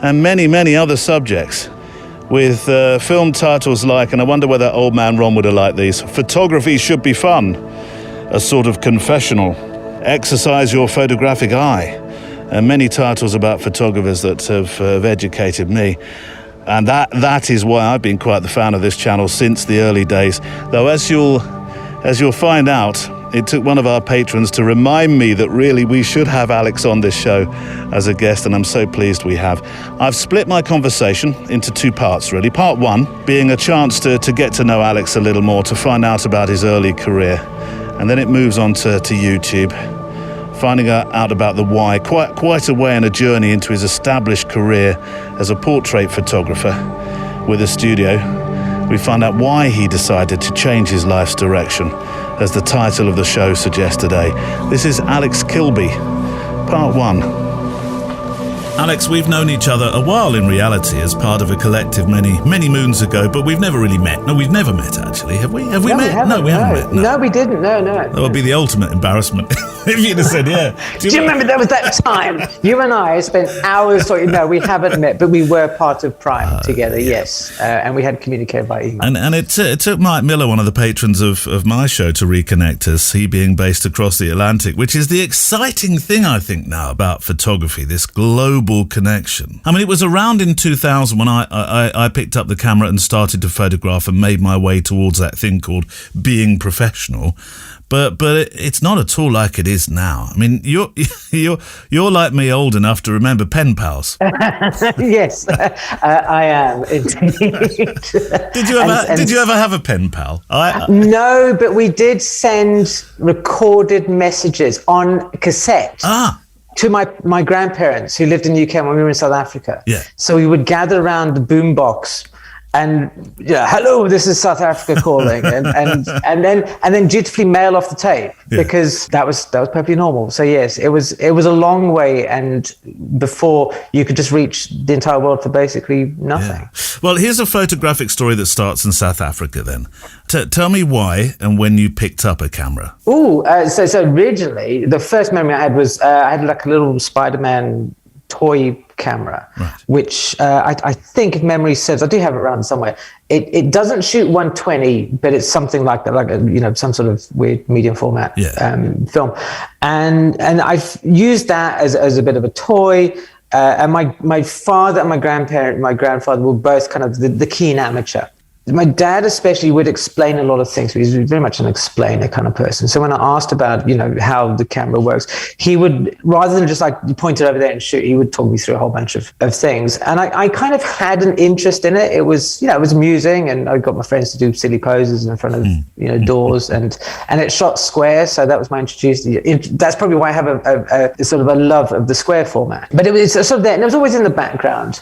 and many, many other subjects, with film titles like, and I wonder whether old man Ron would have liked these, Photography Should Be Fun, a sort of confessional, Exercise Your Photographic Eye, and many titles about photographers that have educated me. And that is why I've been quite the fan of this channel since the early days. Though as you'll find out, it took one of our patrons to remind me that really we should have Alex on this show as a guest, and I'm so pleased we have. I've split my conversation into two parts, really. Part one being a chance to get to know Alex a little more, to find out about his early career. And then it moves on to YouTube, finding out about the why, quite a way in a journey into his established career as a portrait photographer with a studio. We find out why he decided to change his life's direction, as the title of the show suggests today. This is Alex Kilby, part one. Alex, we've known each other a while in reality as part of a collective many moons ago, but we've never really met. No, we've never met, actually. Have we? Have we met? No, we haven't met. No, we didn't. No. That would be the ultimate embarrassment if you'd have said, yeah. Do you remember there was that time? You and I spent hours talking. No, we haven't met, but we were part of Prime together, yes. And we had communicated by email. And it took Mike Miller, one of the patrons of my show, to reconnect us, he being based across the Atlantic, which is the exciting thing, I think, now about photography, this global connection. I mean, it was around in 2000 when I picked up the camera and started to photograph and made my way towards that thing called being professional. but it's not at all like it is now. I mean, you're like me, old enough to remember pen pals. Yes, I am indeed. Did you ever have a pen pal? No, but we did send recorded messages on cassette. To my grandparents who lived in the UK when we were in South Africa. Yeah. So we would gather around the boombox and hello, this is South Africa calling, and then dutifully mail off the tape because that was perfectly normal. So yes, it was a long way, and before you could just reach the entire world for basically nothing. Yeah. Well, here's a photographic story that starts in South Africa. Then, tell me why and when you picked up a camera. So originally the first memory I had was I had like a little Spider-Man toy camera, right, which I think, if memory serves, I do have it around somewhere. It doesn't shoot 120, but it's something like that, like some sort of weird medium format film, and I've used that as a bit of a toy. And my father and my grandfather were both kind of the keen amateur. My dad especially would explain a lot of things. He's very much an explainer kind of person. So when I asked about, how the camera works, he would, rather than just like you point it over there and shoot, he would talk me through a whole bunch of things. And I kind of had an interest in it. It was, it was amusing, and I got my friends to do silly poses in front of, doors, and it shot square. So that was my introduction. That's probably why I have a sort of a love of the square format. But it was sort of there, and it was always in the background.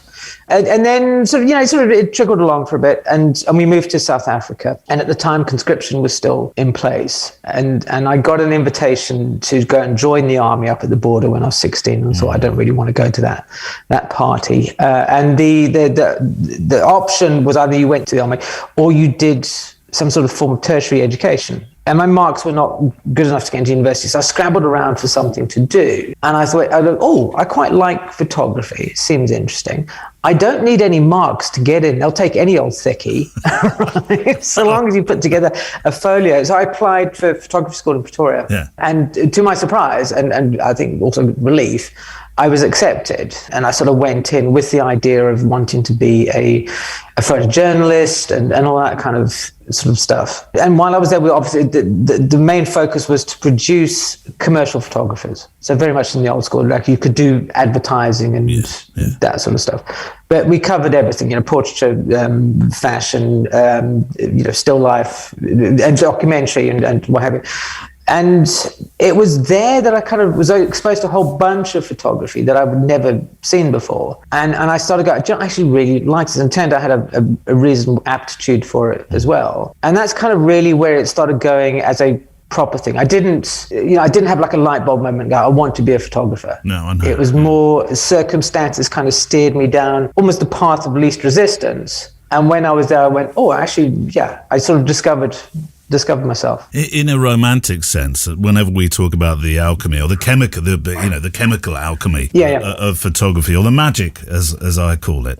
And then it trickled along for a bit, and we moved to South Africa. And at the time, conscription was still in place. And I got an invitation to go and join the army up at the border when I was 16, and thought I don't really want to go to that party. And the option was either you went to the army or you did some sort of form of tertiary education. And my marks were not good enough to get into university, so I scrabbled around for something to do. And I thought, I quite like photography. It seems interesting. I don't need any marks to get in. They'll take any old thickie, right? So long as you put together a folio. So I applied for photography school in Pretoria. Yeah. And to my surprise, and I think also relief, I was accepted, and I sort of went in with the idea of wanting to be a photojournalist and all that kind of sort of stuff. And while I was there, we obviously the main focus was to produce commercial photographers. So very much in the old school, like you could do advertising and that sort of stuff. But we covered everything, portraiture, fashion, still life, and documentary, and what have you. And it was there that I kind of was exposed to a whole bunch of photography that I would never seen before. And I started going, I actually really liked it. And turned out I had a reasonable aptitude for it as well. And that's kind of really where it started going as a proper thing. I didn't have like a light bulb moment and go, I want to be a photographer. No, I know. It was more circumstances kind of steered me down almost the path of least resistance. And when I was there, I went, I sort of discovered myself. In a romantic sense, whenever we talk about the alchemy or the chemical alchemy of photography, or the magic, as I call it,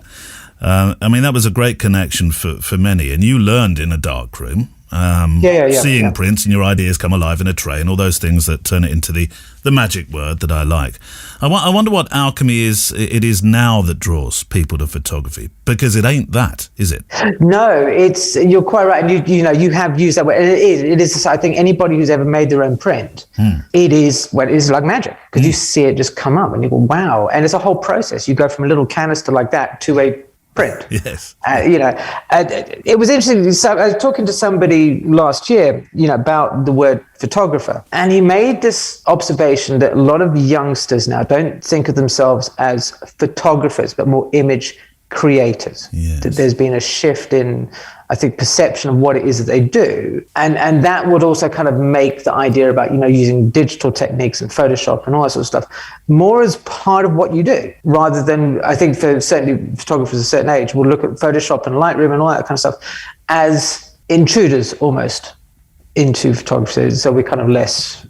that was a great connection for many. And you learned in a dark room, seeing prints and your ideas come alive in a tray, and all those things that turn it into the magic word that I like. I wonder what alchemy it is now that draws people to photography, because it ain't that, is it? No, you're quite right. And you have used that word. It is, I think anybody who's ever made their own print, it is like magic, because you see it just come up and you go, wow. And it's a whole process. You go from a little canister like that to a print. Yes. It was interesting. So I was talking to somebody last year, about the word photographer, and he made this observation that a lot of youngsters now don't think of themselves as photographers, but more image creators. Yes. That there's been a shift in, I think, perception of what it is that they do, and that would also kind of make the idea about using digital techniques and Photoshop and all that sort of stuff more as part of what you do, rather than, I think, for certainly photographers of a certain age will look at Photoshop and Lightroom and all that kind of stuff as intruders almost into photography. So we're kind of less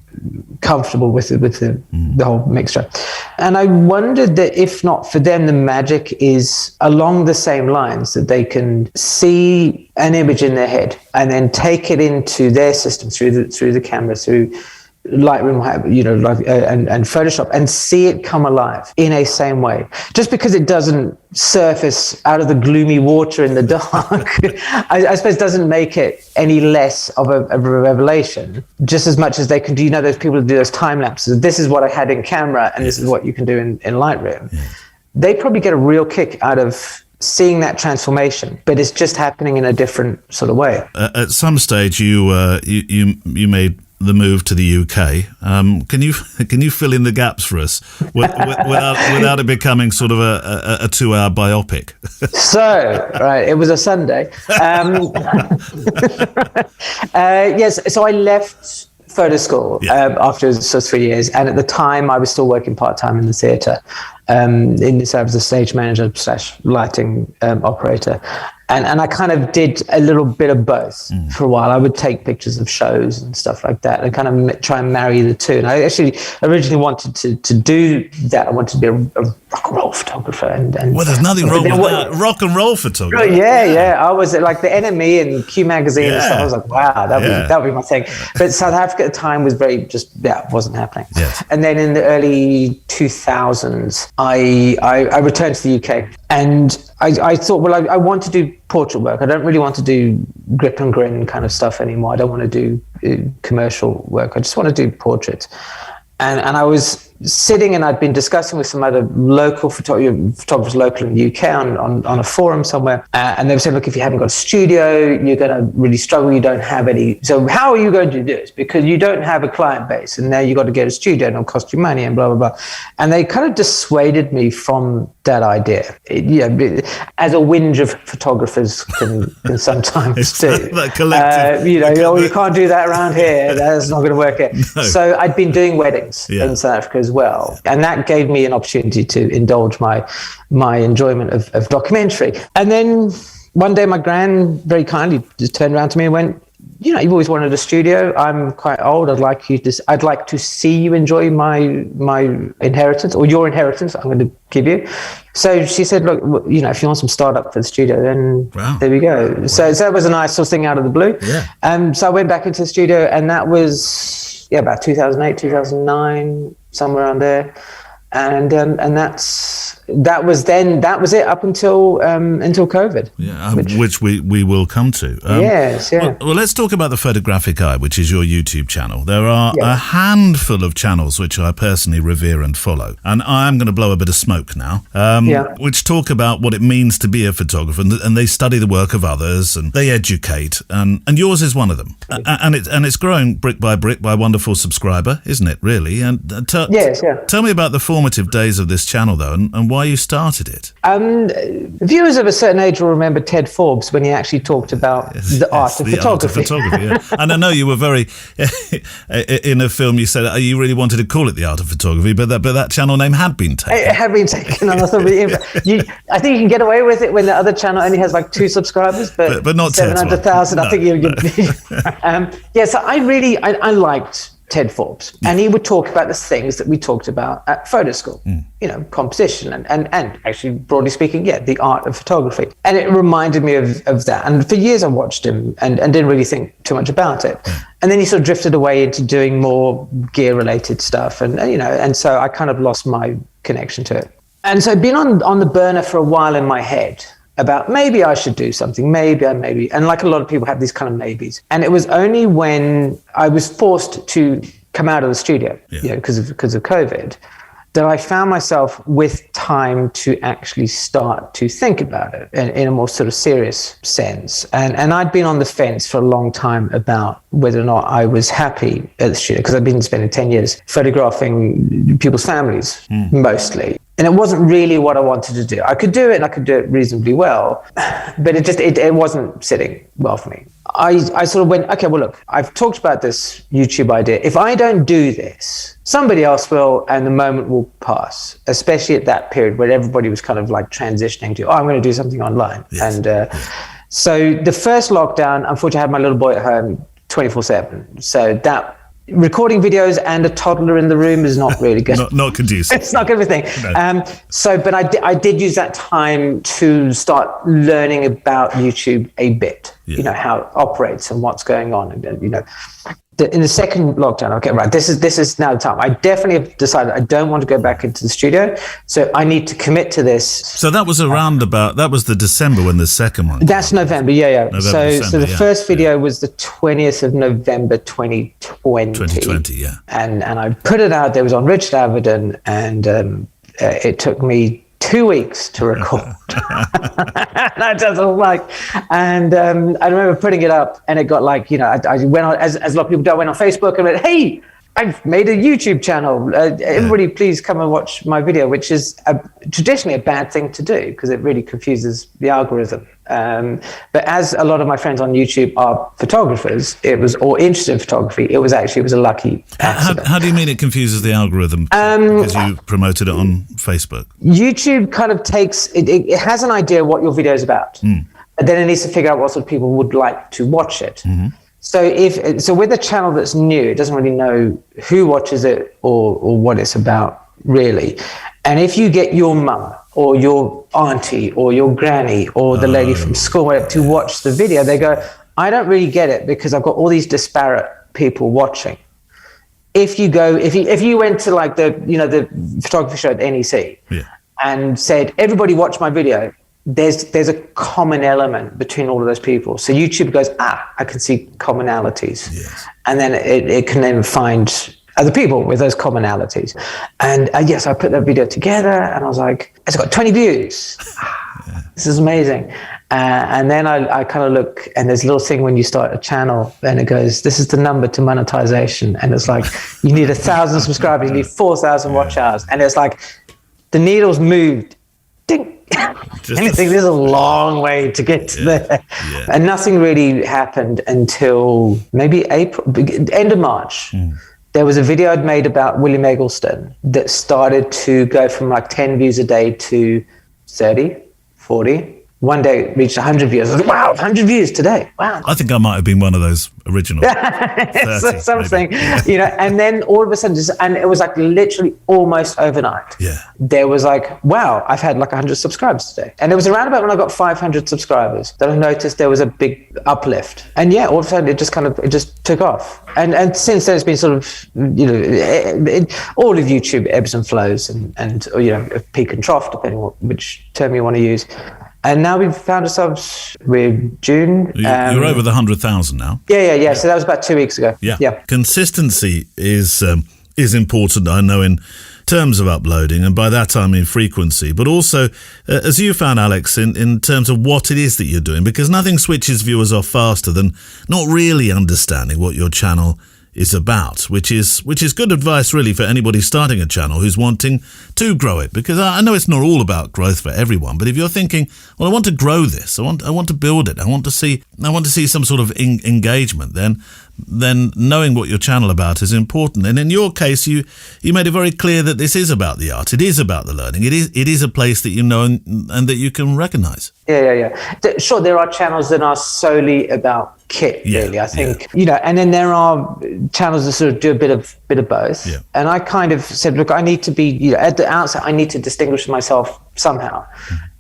comfortable with the whole mixture. And I wondered that if not for them, the magic is along the same lines, that they can see an image in their head and then take it into their system through the camera, through Lightroom, and Photoshop, and see it come alive in a same way. Just because it doesn't surface out of the gloomy water in the dark, I suppose doesn't make it any less of a revelation. Just as much as they can do, those people who do those time lapses. This is what I had in camera, and this is what you can do in Lightroom. Yeah. They probably get a real kick out of seeing that transformation, but it's just happening in a different sort of way. At some stage, you made the move to the UK. Can you fill in the gaps for us without it becoming sort of a 2-hour biopic? So, right, it was a Sunday. Yes, so I left photo school after sort of 3 years, and at the time I was still working part-time in the theatre. In this, I was a stage manager / lighting operator. And I kind of did a little bit of both for a while. I would take pictures of shows and stuff like that and kind of try and marry the two. And I actually originally wanted to do that. I wanted to be a rock and roll photographer. And well, there's nothing wrong with that. Rock and roll photographer. Yeah. I was like the Enemy and Q Magazine and stuff. I was like, wow, that would be my thing. But South Africa at the time was very just, wasn't happening. Yes. And then in the early 2000s, I returned to the UK. And I thought, well, I want to do portrait work. I don't really want to do grip and grin kind of stuff anymore. I don't want to do commercial work. I just want to do portraits. And I was sitting and I'd been discussing with some other local photographers local in the UK on a forum somewhere. And they were saying, look, if you haven't got a studio, you're going to really struggle. You don't have any. So how are you going to do this? Because you don't have a client base and now you've got to get a studio and it'll cost you money and blah, blah, blah. And they kind of dissuaded me from that idea. As a whinge of photographers can sometimes do. That collective. You can't do that around here. That's not going to work here. No. So I'd been doing weddings in South Africa as well. And that gave me an opportunity to indulge my enjoyment of documentary. And then one day my gran very kindly just turned around to me and went, you've always wanted a studio. I'm quite old. I'd like to see you enjoy my inheritance, or your inheritance I'm going to give you. So she said, look, if you want some startup for the studio, then there we go. Wow. So that was a nice sort of thing out of the blue. Yeah. So I went back into the studio, and that was about 2008, 2009, somewhere around there. And that was it up until COVID. Which we will come to. Yes. Well, let's talk about the Photographic Eye, which is your YouTube channel. There are a handful of channels which I personally revere and follow, and I'm going to blow a bit of smoke now. Which talk about what it means to be a photographer, and they study the work of others and they educate, and yours is one of them. And it's growing brick by brick by a wonderful subscriber, isn't it? Really? And tell me about the formative days of this channel, though, and why you started it. Viewers of a certain age will remember Ted Forbes when he actually talked about the art of photography. And I know you were very in a film. You said you really wanted to call it the art of photography, but that channel name had been taken. It had been taken. And I thought, I think you can get away with it when the other channel only has like 2 subscribers, but not 700,000. I think you. So I liked Ted Forbes, and he would talk about the things that we talked about at photo school, composition and actually, broadly speaking, the art of photography. And it reminded me of that. And for years I watched him and didn't really think too much about it. And then he sort of drifted away into doing more gear-related stuff. And so I kind of lost my connection to it. And so I'd been on the burner for a while in my head about maybe I should do something, maybe, and like a lot of people have these kind of maybes. And it was only when I was forced to come out of the studio, because of COVID, that I found myself with time to actually start to think about it in a more sort of serious sense. And I'd been on the fence for a long time about whether or not I was happy at the studio, because I'd been spending 10 years photographing people's families, mostly. And it wasn't really what I wanted to do. I could do it, and I could do it reasonably well, but it wasn't sitting well for me. I sort of went, okay, well, look, I've talked about this YouTube idea. If I don't do this, somebody else will, and the moment will pass, especially at that period where everybody was kind of like transitioning to, I'm going to do something online. Yes. And so the first lockdown, unfortunately, I had my little boy at home 24/7. So that recording videos and a toddler in the room is not really good. not conducive. It's not good of a thing. No. But I did use that time to start learning about YouTube a bit. you know, how it operates and what's going on. And you know, in the second lockdown, okay, right, this is now the time. I definitely have decided I don't want to go back into the studio, so I need to commit to this. So that was that was the December when the second one. That's November, November, so December, the first video was the 20th of November 2020. 2020, yeah. And I put it out there. It was on Richard Avedon, and it took me 2 weeks to record. That doesn't like, and I remember putting it up, and it got like, you know, I went on, as a lot of people do, I went on Facebook and went, hey, I've made a YouTube channel. Everybody please come and watch my video, which is traditionally a bad thing to do because it really confuses the algorithm. But as a lot of my friends on YouTube are photographers, or interested in photography, it was a lucky accident. How do you mean it confuses the algorithm? Because you promoted it on Facebook. YouTube kind of takes, it has an idea what your video is about, but then it needs to figure out what sort of people would like to watch it. Mm-hmm. So with a channel that's new, it doesn't really know who watches it or what it's about, really. And if you get your mum or your auntie or your granny or the lady from school to watch the video, they go, I don't really get it because I've got all these disparate people watching. If you went to like the photography show at NEC and said, everybody watch my video, there's a common element between all of those people. So YouTube goes, I can see commonalities. Yes. And then it can then find other people with those commonalities. And yes, I put that video together and I was like, it's got 20 views. This is amazing. And then I kind of look, and there's a little thing when you start a channel, and it goes, this is the number to monetization. And it's like, you need 1,000 subscribers, you need 4,000 watch hours. And it's like, the needle's moved. Ding. And I think there's a long way to get to there. Yeah. And nothing really happened until maybe end of March. There was a video I'd made about William Eggleston that started to go from like 10 views a day to 30, 40. One day it reached 100 views. I was like, wow, 100 views today. Wow. I think I might have been one of those original 30, something, you know, and then all of a sudden, and it was like literally almost overnight. Yeah. There was like, wow, I've had like 100 subscribers today. And it was around about when I got 500 subscribers that I noticed there was a big uplift. And yeah, all of a sudden it just took off. And since then it's been sort of, you know, all of YouTube ebbs and flows and you know, peak and trough, depending on which term you want to use. And now we've found ourselves with June. You're over the 100,000 now. Yeah. So that was about 2 weeks ago. Yeah. Consistency is important, I know, in terms of uploading, and by that I mean frequency, but also, as you found, Alex, in terms of what it is that you're doing, because nothing switches viewers off faster than not really understanding what your channel is about, which is good advice really for anybody starting a channel who's wanting to grow it, because I know it's not all about growth for everyone, but if you're thinking, well, I want to grow this, I want to build it, I want to see some sort of engagement, then knowing what your channel about is important. And in your case, you made it very clear that this is about the art, it is about the learning, it is a place that you know and that you can recognize. Yeah. Sure, there are channels that are solely about kit, really, I think. You know, and then there are channels that sort of do a bit of both. Yeah. And I kind of said, look, I need to be, you know, at the outset, I need to distinguish myself somehow.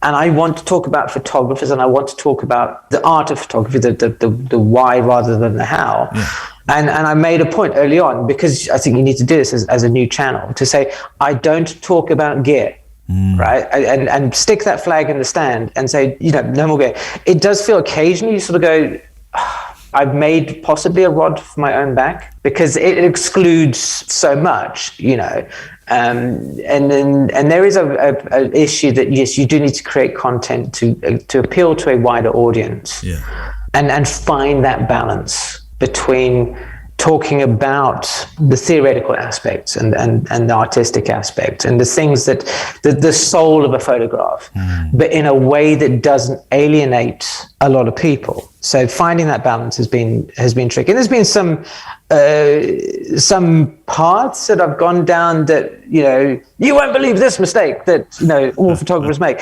And I want to talk about photographers, and I want to talk about the art of photography, the why rather than the how. Yeah. And I made a point early on, because I think you need to do this as a new channel, to say, I don't talk about gear. Right, and stick that flag in the stand and say, you know, no more gear. It does feel occasionally you sort of go, I've made possibly a rod for my own back, because it excludes so much, you know. And there is a issue that, yes, you do need to create content to appeal to a wider audience, and find that balance between talking about the theoretical aspects and the artistic aspects and the things that the soul of a photograph, but in a way that doesn't alienate a lot of people. So finding that balance has been tricky. And there's been some paths that I've gone down that, you know, you won't believe this mistake that, you know, all photographers make,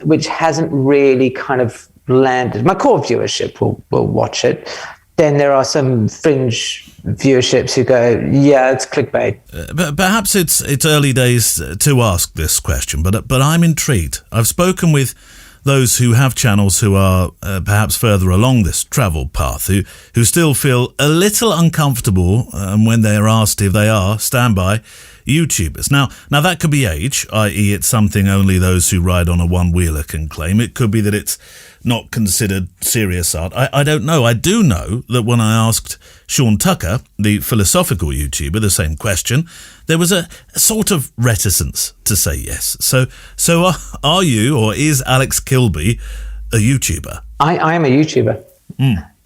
which hasn't really kind of landed. My core viewership will watch it. Then there are some fringe viewerships who go, yeah, it's clickbait. But perhaps it's early days to ask this question, but I'm intrigued. I've spoken with those who have channels who are perhaps further along this travel path, who still feel a little uncomfortable when they are asked if they are standby YouTubers. Now that could be age, i.e. it's something only those who ride on a one-wheeler can claim. It could be that it's not considered serious art. I don't know. I do know that when I asked Sean Tucker, the philosophical YouTuber, the same question, there was a sort of reticence to say yes. So are you, or is Alex Kilby a YouTuber? I am a YouTuber.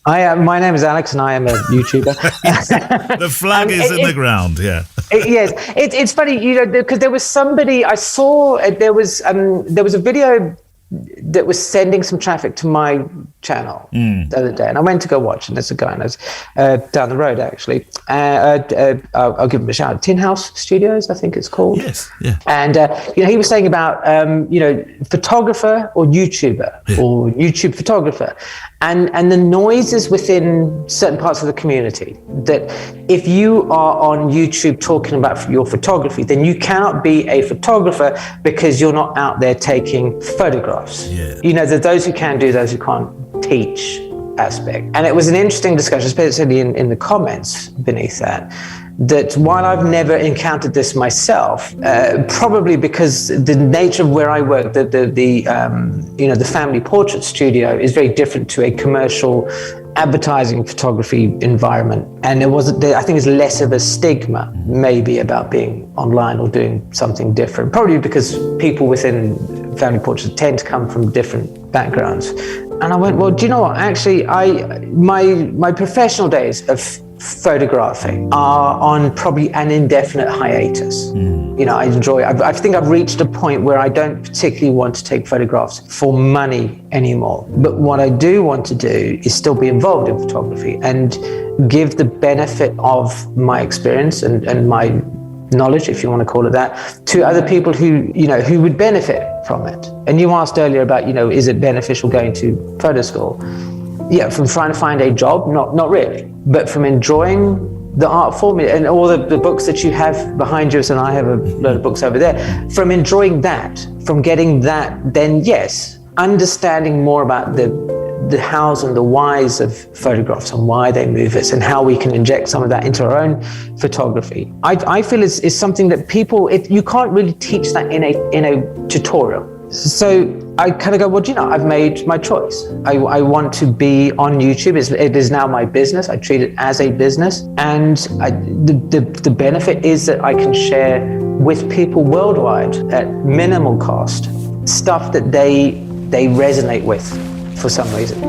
My name is Alex, and I am a YouTuber. The flag is in the ground. Yeah. Yes, it's funny, because there was somebody I saw. There was a video that was sending some traffic to my channel the other day, and I went to go watch, and there's a guy down the road actually. I'll give him a shout. Tin House Studios, I think it's called. Yes, yeah. And he was saying about photographer or YouTuber or YouTube photographer, and the noises within certain parts of the community, that if you are on YouTube talking about your photography, then you cannot be a photographer because you're not out there taking photographs. Yeah. There's those who can do, those who can't teach aspect. And it was an interesting discussion, especially in the comments beneath that while I've never encountered this myself, probably because the nature of where I work, the family portrait studio is very different to a commercial advertising photography environment, and I think there's less of a stigma maybe about being online or doing something different, probably because people within family portraits tend to come from different backgrounds. And I went, well, do you know what, actually my professional days of photographing are on probably an indefinite hiatus. I think I've reached a point where I don't particularly want to take photographs for money anymore. But what I do want to do is still be involved in photography and give the benefit of my experience and my knowledge, if you want to call it that, to other people who would benefit from it. And you asked earlier about, is it beneficial going to photo school? Yeah, from trying to find a job, not really, but from enjoying the art form and all the books that you have behind you, and I have a load of books over there, from enjoying that, from getting that, then yes, understanding more about the hows and the whys of photographs and why they move us and how we can inject some of that into our own photography. I feel is something that you can't really teach that in a tutorial. So I kind of go, well, I've made my choice. I want to be on YouTube. It is now my business. I treat it as a business. And the benefit is that I can share with people worldwide at minimal cost stuff that they resonate with for some reason.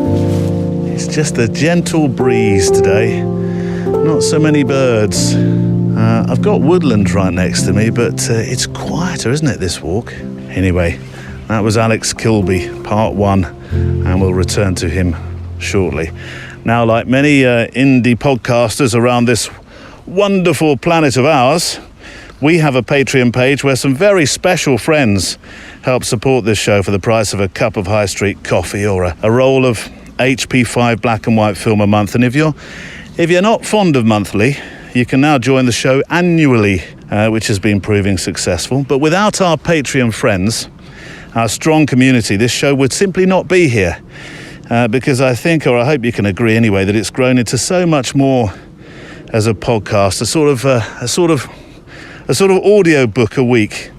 It's just a gentle breeze today. Not so many birds. I've got woodland right next to me, but it's quieter, isn't it, this walk? Anyway, that was Alex Kilby, part 1, and we'll return to him shortly. Now, like many indie podcasters around this wonderful planet of ours, we have a Patreon page where some very special friends help support this show for the price of a cup of high street coffee or a roll of HP5 black and white film a month. And if you're not fond of monthly, you can now join the show annually, which has been proving successful. But without our Patreon friends, our strong community, this show would simply not be here, because I think, or I hope you can agree anyway, that it's grown into so much more as a podcast, a sort of audio book a week,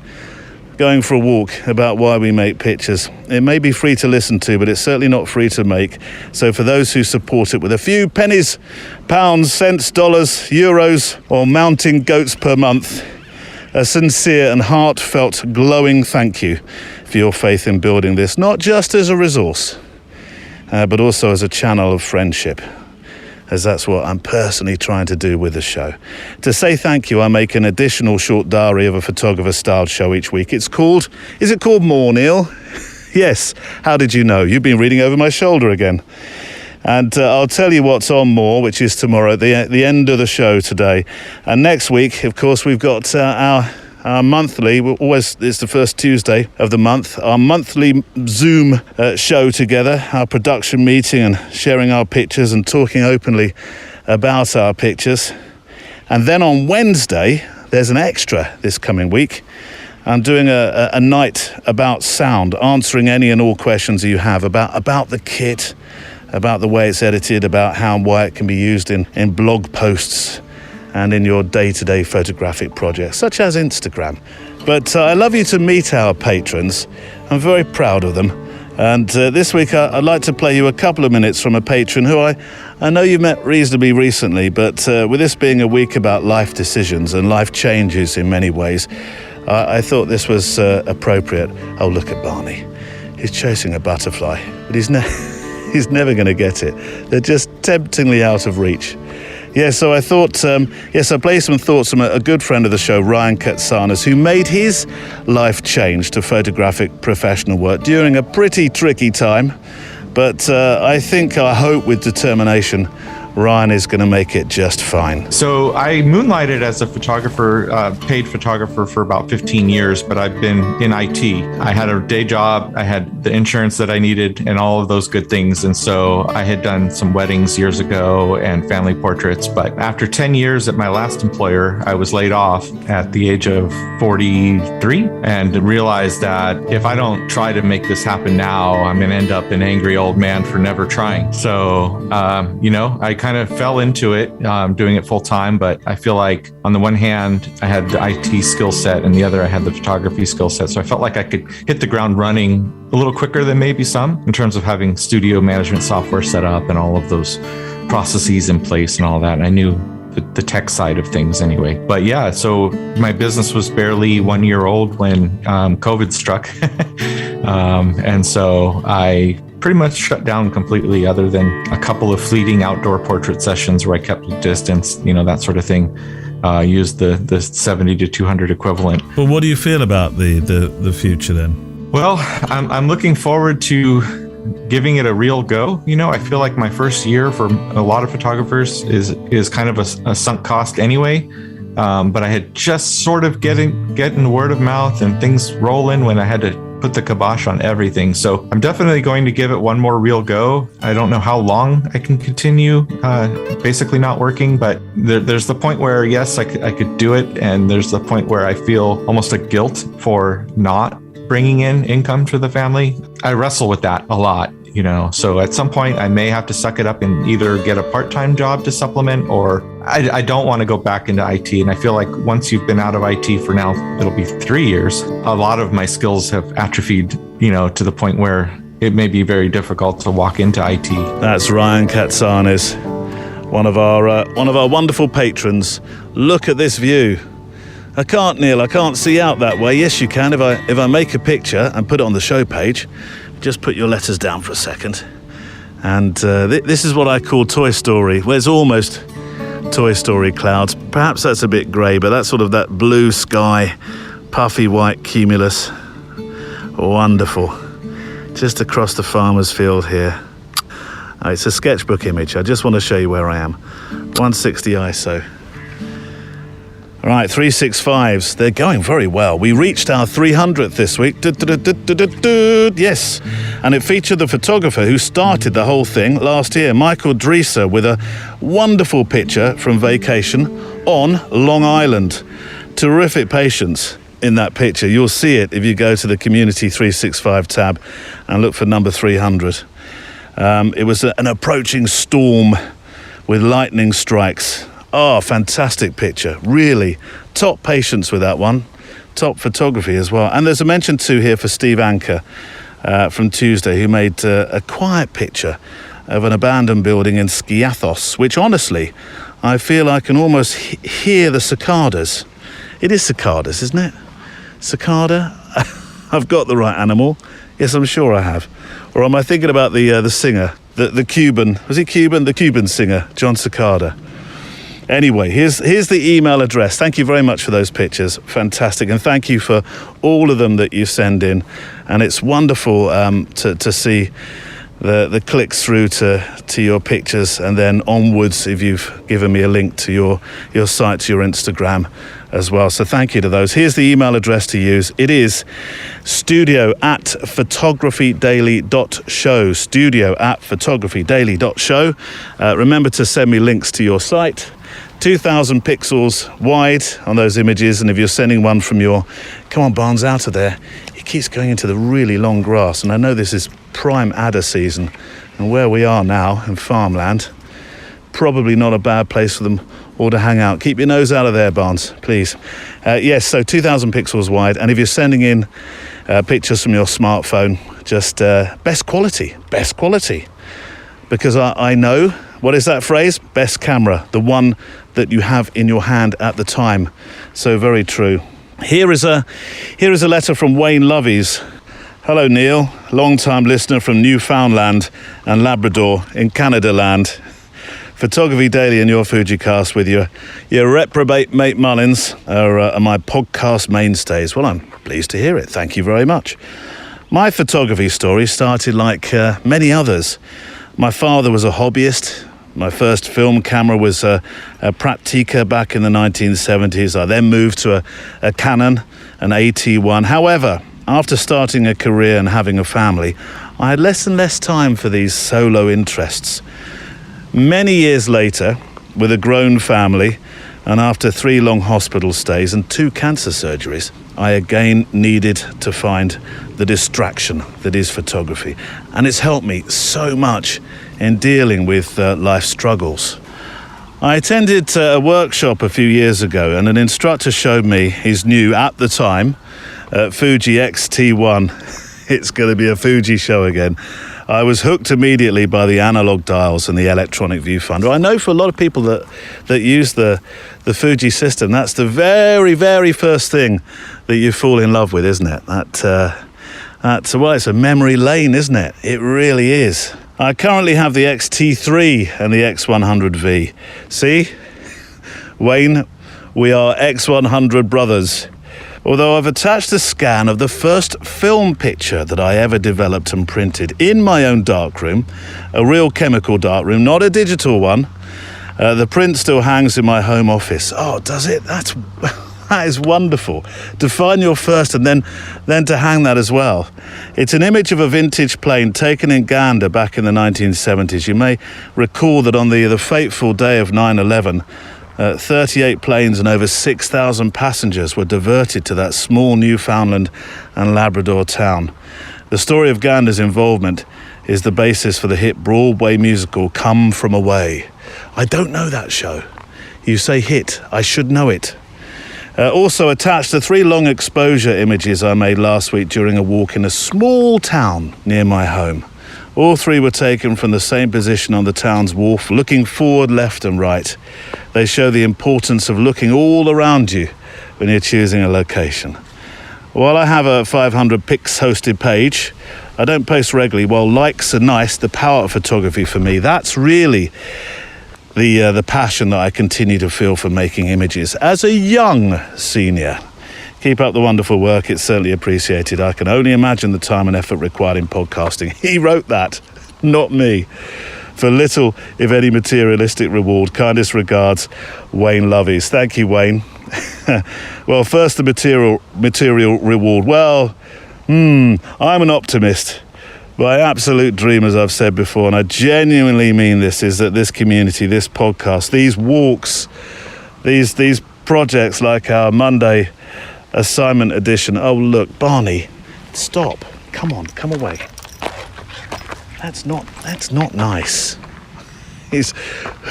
going for a walk about why we make pictures. It may be free to listen to, but it's certainly not free to make. So for those who support it with a few pennies, pounds, cents, dollars, euros, or mounting goats per month, a sincere and heartfelt glowing thank you for your faith in building this, not just as a resource, but also as a channel of friendship, as that's what I'm personally trying to do with the show. To say thank you, I make an additional short diary of a photographer-styled show each week. Is it called More, Neil? Yes. How did you know? You've been reading over my shoulder again. And I'll tell you what's on More, which is tomorrow, at the end of the show today. And next week, of course, we've got our monthly, it's the first Tuesday of the month, our monthly Zoom show together, our production meeting and sharing our pictures and talking openly about our pictures. And then on Wednesday, there's an extra this coming week. I'm doing a night about sound, answering any and all questions you have about the kit, about the way it's edited, about how and why it can be used in blog posts and in your day-to-day photographic projects, such as Instagram. But I love you to meet our patrons. I'm very proud of them. And this week I'd like to play you a couple of minutes from a patron who I know you've met reasonably recently, but with this being a week about life decisions and life changes in many ways, I thought this was appropriate. Oh, look at Barney. He's chasing a butterfly, but he's never going to get it. They're just temptingly out of reach. Yeah, so I thought, I play some thoughts from a good friend of the show, Ryan Katsanis, who made his life change to photographic professional work during a pretty tricky time. But I think, I hope with determination, Ryan is going to make it just fine. So I moonlighted as a photographer, paid photographer for about 15 years, but I've been in IT. I had a day job, I had the insurance that I needed and all of those good things. And so I had done some weddings years ago and family portraits. But after 10 years at my last employer, I was laid off at the age of 43 and realized that if I don't try to make this happen now, I'm going to end up an angry old man for never trying. So, I kind of fell into it, doing it full time, but I feel like on the one hand, I had the IT skill set and the other, I had the photography skill set. So I felt like I could hit the ground running a little quicker than maybe some in terms of having studio management software set up and all of those processes in place and all that. And I knew the tech side of things anyway. But yeah, so my business was barely 1 year old when COVID struck. And so I pretty much shut down completely, other than a couple of fleeting outdoor portrait sessions where I kept a distance, that sort of thing. Used the 70 to 200 equivalent. But what do you feel about the future then? Well, I'm looking forward to giving it a real go. I feel like my first year for a lot of photographers is kind of a sunk cost anyway. But I had just sort of getting word of mouth and things rolling when I had to put the kibosh on everything. So I'm definitely going to give it one more real go. I don't know how long I can continue basically not working, but there's the point where, yes, I could do it. And there's the point where I feel almost a guilt for not bringing in income to the family. I wrestle with that a lot. So at some point I may have to suck it up and either get a part-time job to supplement, or I don't want to go back into IT. And I feel like once you've been out of IT for now, it'll be 3 years. A lot of my skills have atrophied, to the point where it may be very difficult to walk into IT. That's Ryan Katsanis, one of our wonderful patrons. Look at this view. I can't, Neil. I can't see out that way. Yes, you can. If I make a picture and put it on the show page. Just put your letters down for a second. And this is what I call Toy Story. Well, it's almost Toy Story clouds. Perhaps that's a bit grey, but that's sort of that blue sky, puffy white cumulus. Wonderful. Just across the farmer's field here. Oh, it's a sketchbook image. I just want to show you where I am. 160 ISO. All right, 365s, they're going very well. We reached our 300th this week. Yes, and it featured the photographer who started the whole thing last year, Michael Dreeser, with a wonderful picture from vacation on Long Island. Terrific patience in that picture. You'll see it if you go to the Community 365 tab and look for number 300. It was an approaching storm with lightning strikes. Oh, fantastic picture. Really top patience with that one. Top photography as well. And there's a mention too here for Steve Anker from Tuesday, who made a quiet picture of an abandoned building in Skiathos, which honestly, I feel I can almost hear the cicadas. It is cicadas, isn't it? Cicada? I've got the right animal. Yes, I'm sure I have. Or am I thinking about the singer, the Cuban, was he Cuban? The Cuban singer, John Cicada. Anyway, here's the email address. Thank you very much for those pictures. Fantastic. And thank you for all of them that you send in. And it's wonderful to see the clicks through to your pictures, and then onwards if you've given me a link to your site, to your Instagram as well. So thank you to those. Here's the email address to use. It is studio@photographydaily.show. Studio@photographydaily.show. Remember to send me links to your site, 2,000 pixels wide on those images, and if you're sending one from your, come on Barnes, out of there, it keeps going into the really long grass, and I know this is prime adder season, and where we are now in farmland, probably not a bad place for them all to hang out. Keep your nose out of there, Barnes, please. Yes, so 2,000 pixels wide, and if you're sending in pictures from your smartphone, just best quality, because I know, what is that phrase? Best camera, the one that you have in your hand at the time. So very true. Here is a letter from Wayne Loveys. Hello, Neil, long-time listener from Newfoundland and Labrador in Canada land. Photography Daily and your Fujicast with your reprobate mate Mullins are my podcast mainstays. Well, I'm pleased to hear it. Thank you very much. My photography story started like many others. My father was a hobbyist. My first film camera was a Praktica back in the 1970s. I then moved to a Canon, an AT1. However, after starting a career and having a family, I had less and less time for these solo interests. Many years later, with a grown family, and after 3 long hospital stays and 2 cancer surgeries, I again needed to find the distraction that is photography. And it's helped me so much in dealing with life struggles. I attended a workshop a few years ago, and an instructor showed me his new, at the time, Fuji X-T1. It's going to be a Fuji show again. I was hooked immediately by the analog dials and the electronic viewfinder. I know for a lot of people that use the Fuji system, that's the very, very first thing that you fall in love with, isn't it? Well, it's a memory lane, isn't it? It really is. I currently have the X-T3 and the X100V. See? Wayne, we are X100 brothers. Although I've attached a scan of the first film picture that I ever developed and printed in my own darkroom, a real chemical darkroom, not a digital one. The print still hangs in my home office. Oh, does it? That is wonderful. To find your first and then to hang that as well. It's an image of a vintage plane taken in Gander back in the 1970s. You may recall that on the fateful day of 9/11, 38 planes and over 6,000 passengers were diverted to that small Newfoundland and Labrador town. The story of Gander's involvement is the basis for the hit Broadway musical Come From Away. I don't know that show. You say hit, I should know it. Also attached to 3 long exposure images I made last week during a walk in a small town near my home. All 3 were taken from the same position on the town's wharf, looking forward, left and right. They show the importance of looking all around you when you're choosing a location. While I have a 500 pics hosted page, I don't post regularly. While likes are nice, the power of photography for me, that's really the passion that I continue to feel for making images. As a young senior, keep up the wonderful work. It's certainly appreciated. I can only imagine the time and effort required in podcasting. He wrote that, not me. For little, if any, materialistic reward. Kindest regards, Wayne Loveys. Thank you, Wayne. Well, first the material reward. Well, I'm an optimist. My absolute dream, as I've said before, and I genuinely mean this, is that this community, this podcast, these walks, these projects like our Monday assignment edition. Oh, look, Barney, stop. Come on, come away. That's not nice. He's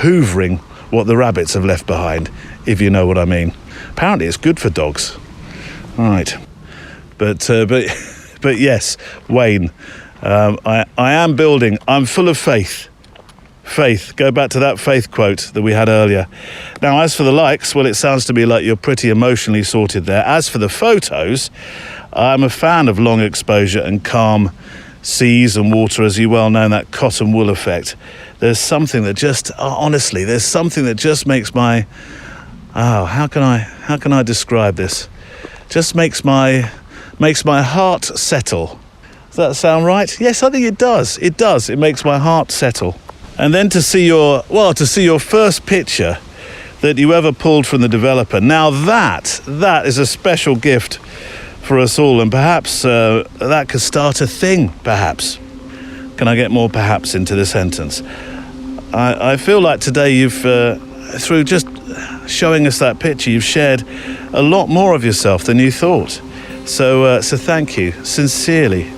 hoovering what the rabbits have left behind, if you know what I mean. Apparently it's good for dogs. All right. But yes, Wayne, I am building. I'm full of faith. Faith. Go back to that faith quote that we had earlier. Now, as for the likes, well, it sounds to me like you're pretty emotionally sorted there. As for the photos, I'm a fan of long exposure and calm seas and water, as you well know, that cotton wool effect. There's something that just, honestly, there's something that just makes my, how can I describe this? Just makes my heart settle. Does that sound right? Yes, I think it does. It does. It makes my heart settle. And then to see your first picture that you ever pulled from the developer. Now that is a special gift for us all, and perhaps that could start a thing, perhaps. Can I get more perhaps into the sentence? I feel like today you've, through just showing us that picture, you've shared a lot more of yourself than you thought. So thank you, sincerely.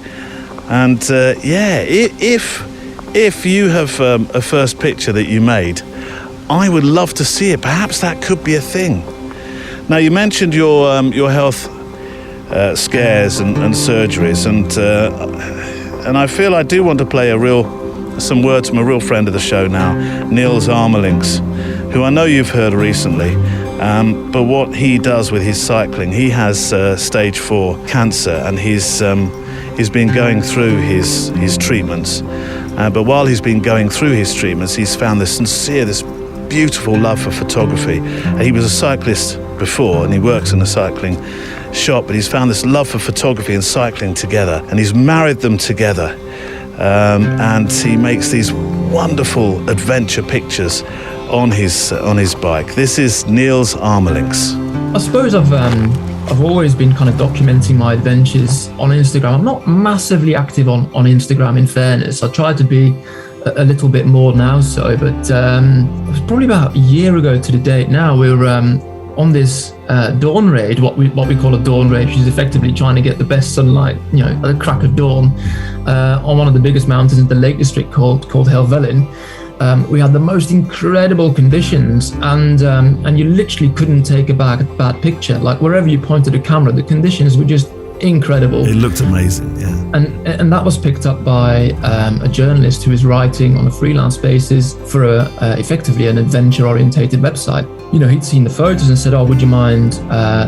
And if you have a first picture that you made, I would love to see it. Perhaps that could be a thing. Now, you mentioned your health scares and surgeries, and I feel I do want to play some words from a real friend of the show now, Niels Armelings, who I know you've heard recently. But what he does with his cycling, he has stage 4 cancer, and he's been going through his treatments. But while he's been going through his treatments, he's found this beautiful love for photography. He was a cyclist before, and he works in a cycling shop, but he's found this love for photography and cycling together, and he's married them together. And he makes these wonderful adventure pictures on his bike. This is Niels Armelings. I suppose I've always been kind of documenting my adventures on Instagram. I'm not massively active on Instagram, in fairness. I try to be a little bit more now, but it was probably about a year ago to the date now. We were on this dawn raid, what we call a dawn raid, which is effectively trying to get the best sunlight, at the crack of dawn, on one of the biggest mountains in the Lake District called Helvellyn. We had the most incredible conditions, and you literally couldn't take a bad picture. Like, wherever you pointed a camera, the conditions were just incredible. It looked amazing, yeah. And that was picked up by a journalist who is writing on a freelance basis for effectively an adventure-orientated website. He'd seen the photos and said, "Oh, would you mind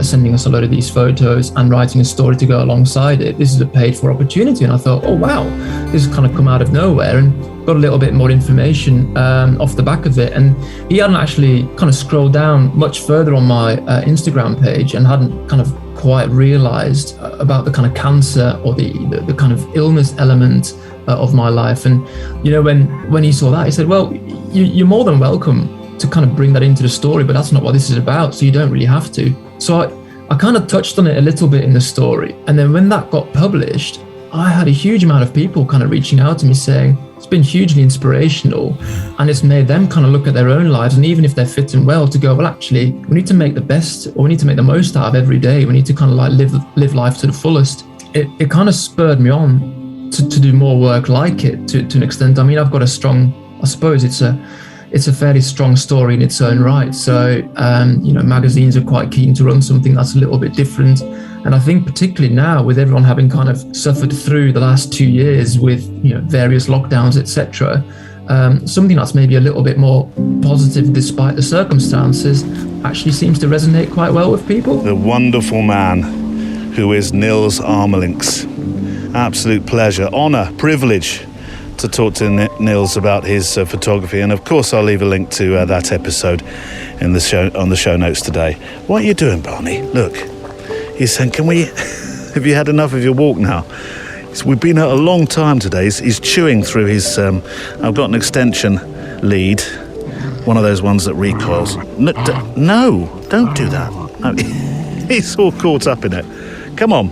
sending us a load of these photos and writing a story to go alongside it? This is a paid-for opportunity." And I thought, "Oh wow, this has kind of come out of nowhere," and got a little bit more information off the back of it. And he hadn't actually kind of scrolled down much further on my Instagram page and hadn't kind of quite realized about the kind of cancer or the kind of illness element of my life. And when he saw that, he said, "Well, you're more than welcome to kind of bring that into the story, but that's not what this is about, so you don't really have to." So I kind of touched on it a little bit in the story. And then when that got published, I had a huge amount of people kind of reaching out to me saying it's been hugely inspirational, and it's made them kind of look at their own lives, and even if they're fit and well, to go, well, actually, we need to make the best, or we need to make the most out of every day. We need to kind of like live life to the fullest. It kind of spurred me on to do more work like it to an extent. I mean, I've got a strong, I suppose it's a fairly strong story in its own right. So, magazines are quite keen to run something that's a little bit different. And I think particularly now, with everyone having kind of suffered through the last 2 years with, various lockdowns, etc., something that's maybe a little bit more positive despite the circumstances actually seems to resonate quite well with people. The wonderful man who is Niels Armelings. Absolute pleasure, honour, privilege to talk to Niels about his photography, and of course I'll leave a link to that episode on the show notes today. What are you doing, Barney? Look, he's saying, "Can we? Have you had enough of your walk now?" We've been at a long time today. He's chewing through his. I've got an extension lead, one of those ones that recoils. No, don't do that. No, he's all caught up in it. Come on.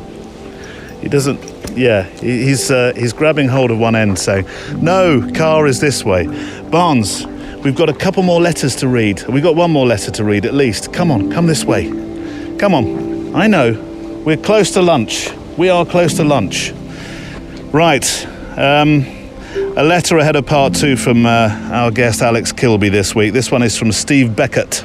He doesn't. Yeah, he's grabbing hold of one end, saying, "No, car is this way." Barnes, we've got a couple more letters to read. We've got one more letter to read at least. Come on, come this way. Come on. I know. We're close to lunch. We are close to lunch. Right. A letter ahead of part 2 from our guest Alex Kilby this week. This one is from Steve Beckett.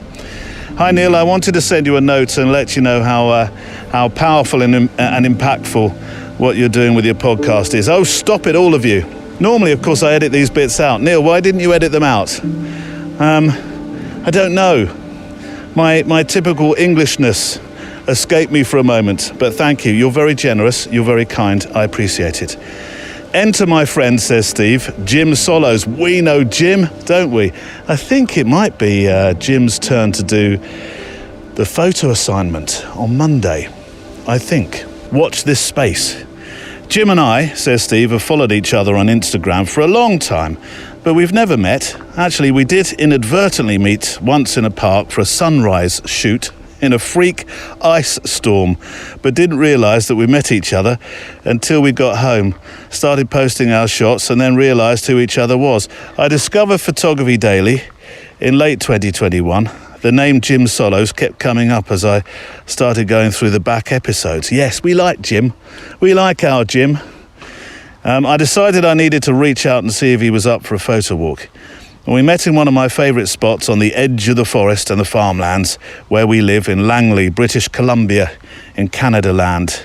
"Hi Neil, I wanted to send you a note and let you know how powerful and impactful what you're doing with your podcast is." Oh, stop it, all of you. Normally, of course, I edit these bits out. Neil, why didn't you edit them out? I don't know. My typical Englishness escaped me for a moment, but thank you. You're very generous. You're very kind. I appreciate it. "Enter my friend," says Steve, "Jim Solos." We know Jim, don't we? I think it might be Jim's turn to do the photo assignment on Monday. I think. Watch this space. "Jim and I," says Steve, "have followed each other on Instagram for a long time, but we've never met. Actually, we did inadvertently meet once in a park for a sunrise shoot in a freak ice storm, but didn't realise that we met each other until we got home, started posting our shots, and then realised who each other was. I discovered photography daily in late 2021, The name Jim Solos kept coming up as I started going through the back episodes. Yes, we like Jim. We like our Jim. I decided I needed to reach out and see if he was up for a photo walk. And we met in one of my favourite spots on the edge of the forest and the farmlands where we live in Langley, British Columbia, in Canada land.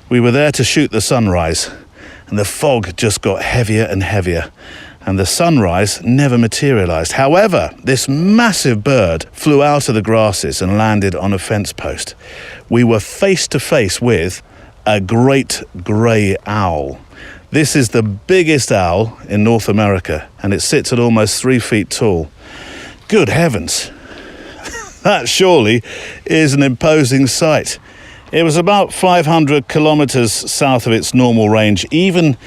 We were there to shoot the sunrise, and the fog just got heavier and heavier, and the sunrise never materialised. However, this massive bird flew out of the grasses and landed on a fence post. We were face to face with a great grey owl. This is the biggest owl in North America, and it sits at almost 3 feet tall. Good heavens, that surely is an imposing sight. It was about 500 kilometres south of its normal range. Even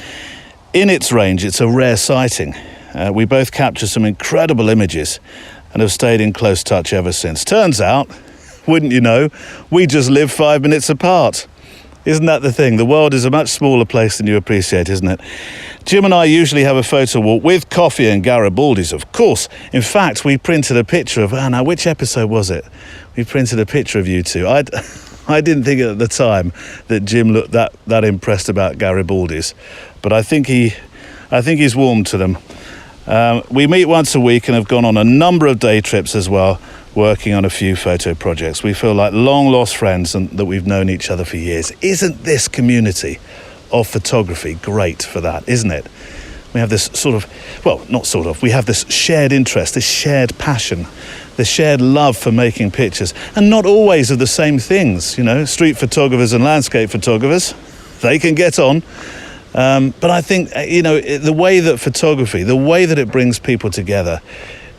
in its range, it's a rare sighting. We both captured some incredible images and have stayed in close touch ever since. Turns out, wouldn't you know, we just live 5 minutes apart. Isn't that the thing? The world is a much smaller place than you appreciate, isn't it? Jim and I usually have a photo walk with coffee and Garibaldi's, of course. In fact, we printed a picture of... now, which episode was it? We printed a picture of you two. I didn't think at the time that Jim looked that impressed about Garibaldi's, but I think he's warmed to them. We meet once a week and have gone on a number of day trips as well, working on a few photo projects. We feel like long-lost friends and that we've known each other for years. Isn't this community of photography great for that, isn't it? We have this we have this shared interest, this shared passion, the shared love for making pictures, and not always of the same things. You know, street photographers and landscape photographers, they can get on. But I think, the way that photography, the way that it brings people together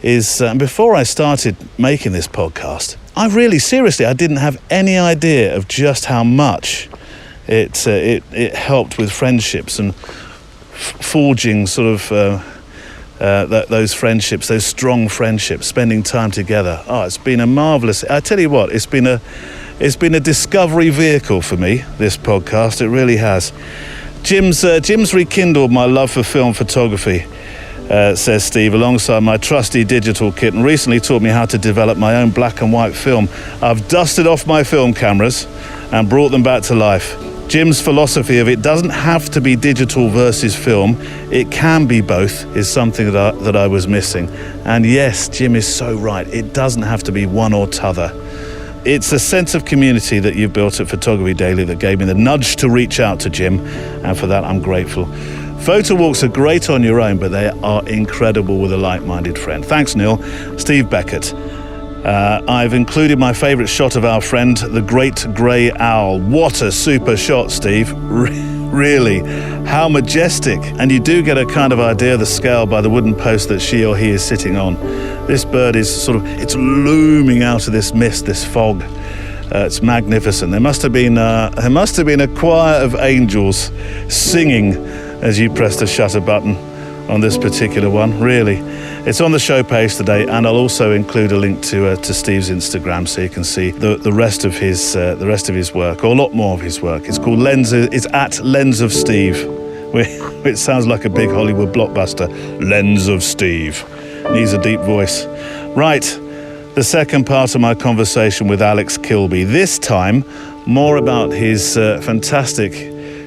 is, before I started making this podcast, I didn't have any idea of just how much it helped with friendships and forging sort of those friendships, those strong friendships, spending time together. It's been a marvellous... I tell you what, it's been a discovery vehicle for me, this podcast. It really has. Jim's rekindled my love for film photography, says Steve, alongside my trusty digital kit, and recently taught me how to develop my own black and white film. I've dusted off my film cameras and brought them back to life. Jim's philosophy of it doesn't have to be digital versus film, it can be both, is something that I was missing. And yes, Jim is so right, it doesn't have to be one or t'other. It's a sense of community that you've built at Photography Daily that gave me the nudge to reach out to Jim, and for that I'm grateful. Photo walks are great on your own, but they are incredible with a like-minded friend. Thanks, Neil. Steve Beckett. I've included my favourite shot of our friend, the great grey owl. What a super shot, Steve. Really, how majestic. And you do get a kind of idea of the scale by the wooden post that she or he is sitting on. This bird is it's looming out of this mist, this fog. It's magnificent. There must have been a choir of angels singing as you pressed the shutter button on this particular one, really. It's on the show page today, and I'll also include a link to Steve's Instagram so you can see the rest of his work, or a lot more of his work. It's called It's at Lens of Steve, which sounds like a big Hollywood blockbuster. Lens of Steve. Needs a deep voice. Right, the second part of my conversation with Alex Kilby. This time, more about his fantastic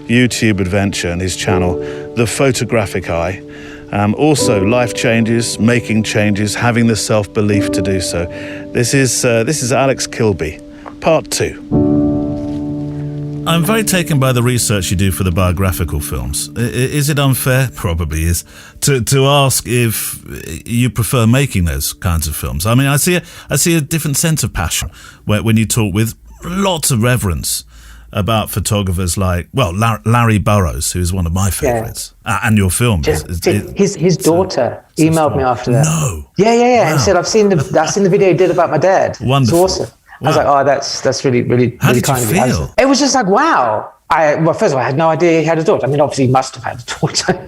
YouTube adventure and his channel, The Photographic Eye. Also, life changes, making changes, having the self-belief to do so. This is Alex Kilby, part 2. I'm very taken by the research you do for the biographical films. Is it unfair? Probably is. To ask if you prefer making those kinds of films. I mean, I see a different sense of passion when you talk with lots of reverence about photographers like, Larry Burrows, who's one of my favourites, and your film. His daughter emailed me after that. No. Yeah, wow. And said, I've seen the video you did about my dad. Wonderful. It's awesome. Wow. I was like, that's really How did kind you of you. feel? It was just like, wow. First of all, I had no idea he had a daughter. I mean, obviously he must have had a daughter,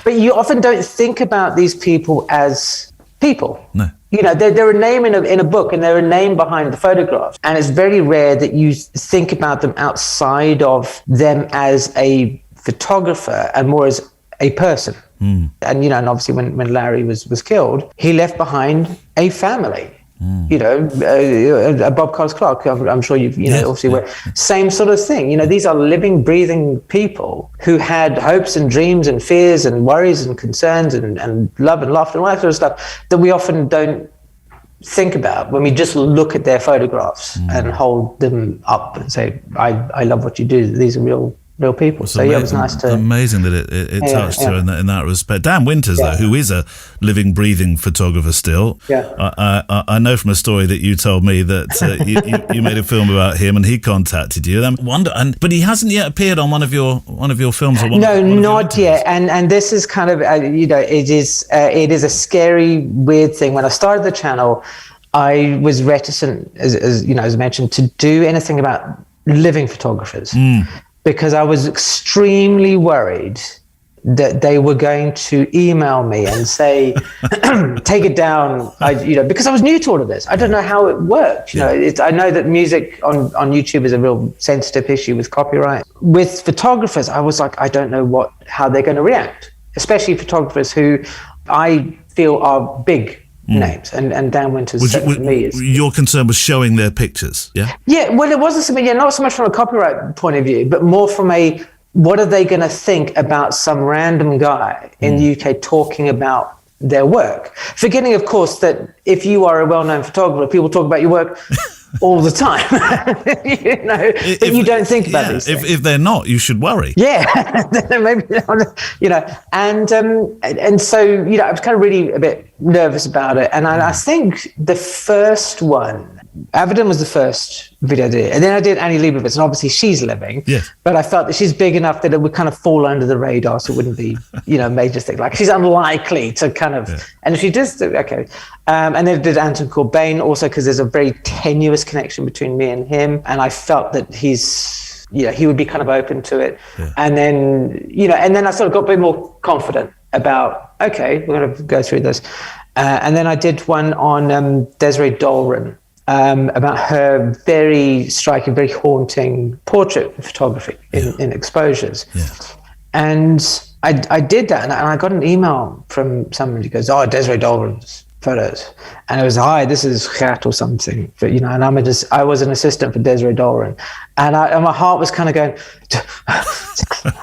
but you often don't think about these people as people. No. They're a name in a book, and they're a name behind the photographs. And it's very rare that you think about them outside of them as a photographer and more as a person. And, and obviously when Larry was killed, he left behind a family. You know, Bob Carlos Clark, I'm sure you've, you know, obviously, same sort of thing. You know, these are living, breathing people who had hopes and dreams and fears and worries and concerns and love and laughter and all that sort of stuff that we often don't think about when we just look at their photographs and hold them up and say, I love what you do. These are real people. So yeah, it was nice to... Amazing that it touched her in that respect. Dan Winters, though, who is a living, breathing photographer still, I know from a story that you told me that you made a film about him and he contacted you. But he hasn't yet appeared on one of your films. Or not yet. And this is kind of, you know, it is a scary, weird thing. When I started the channel, I was reticent, as you know, as I mentioned, to do anything about living photographers. Because I was extremely worried that they were going to email me and say, take it down, because I was new to all of this. I don't know how it worked. You know, I know that music on YouTube is a real sensitive issue with copyright. With photographers, I was like, I don't know how they're going to react, especially photographers who I feel are big names, and Dan Winters for me is... Your concern was showing their pictures, yeah? Yeah, well, it wasn't something, not so much from a copyright point of view, but more from what are they going to think about some random guy in the UK talking about their work? Forgetting, of course, that if you are a well-known photographer, people talk about your work all the time, you know, but you don't think about these things. If they're not, you should worry. Yeah, maybe, you know, and so, you know, I was kind of really a bit nervous about it. And I think the first one, Avedon was the first video I did. And then I did Annie Leibovitz, and obviously she's living. Yes. But I felt that she's big enough that it would kind of fall under the radar, so it wouldn't be, you know, a major thing. Like, she's unlikely to kind of, and if she does, okay. And then I did Anton Corbijn also, because there's a very tenuous connection between me and him. And I felt that he would be kind of open to it. Yeah. And then, you know, and then I sort of got a bit more confident about, okay, we're going to go through this. And then I did one on Desiree Dolren, about her very striking, very haunting portrait photography in exposures. Yeah. And I did that, and I got an email from somebody who goes, Desiree Dolren's photos. And it was, hi, this is Gert or something. But, you know, and I was an assistant for Desiree Dolren. And my heart was kind of going,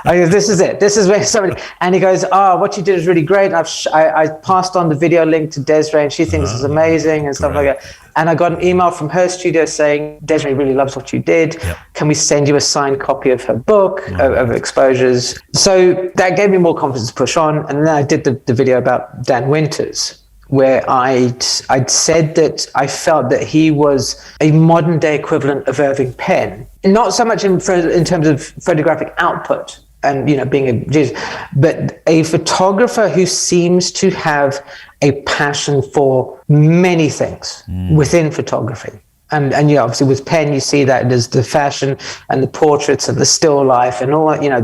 I go, this is it. This is where somebody, and he goes, what you did is really great. And I passed on the video link to Desiree, and she thinks it's amazing and stuff like that. And I got an email from her studio saying, Desiree really loves what you did. Yep. Can we send you a signed copy of her book of exposures? So that gave me more confidence to push on. And then I did the video about Dan Winters, where I'd said that I felt that he was a modern day equivalent of Irving Penn, not so much in terms of photographic output and, you know, being a genius, but a photographer who seems to have a passion for many things within photography. And you know, obviously with Penn, you see that there's the fashion and the portraits and the still life and all, you know,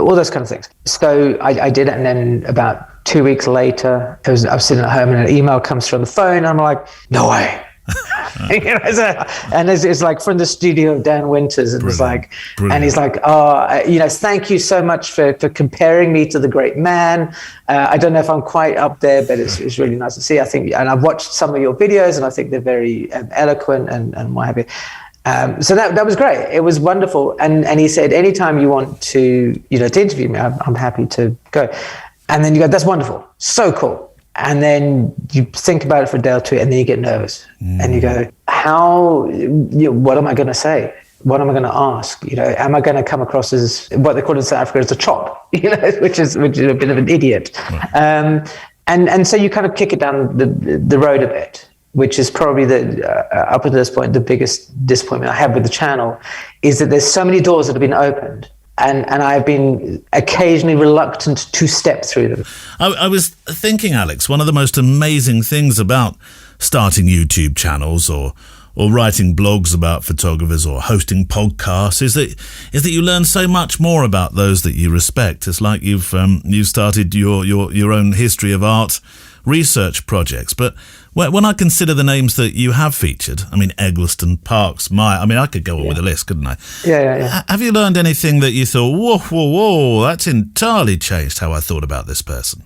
all those kind of things. So I did it, and then about 2 weeks later, I was sitting at home and an email comes through on the phone, and I'm like, no way. You know, and it's like from the studio of Dan Winters, and it's like, and he's like, you know, thank you so much for comparing me to the great man. I don't know if I'm quite up there, but it's really nice to see. I think, and I've watched some of your videos, and I think they're very eloquent and what have you. So that was great. It was wonderful. And he said, anytime you want to, you know, to interview me, I'm happy to go. And then you go, that's wonderful, so cool. And then you think about it for a day or two, and then you get nervous, and you go, what am I going to say? What am I going to ask? You know, am I going to come across as what they call in South Africa as a chop? You know, which is a bit of an idiot. Right. And so you kind of kick it down the road a bit, which is probably up to this point, the biggest disappointment I have with the channel, is that there's so many doors that have been opened. And I've been occasionally reluctant to step through them. I was thinking, Alex, one of the most amazing things about starting YouTube channels or writing blogs about photographers or hosting podcasts is that you learn so much more about those that you respect. It's like you've started your own history of art research projects. But when I consider the names that you have featured, I mean, Eggleston, Parks, Meyer, I mean, I could go on with a list, couldn't I? Yeah. Have you learned anything that you thought, whoa, that's entirely changed how I thought about this person?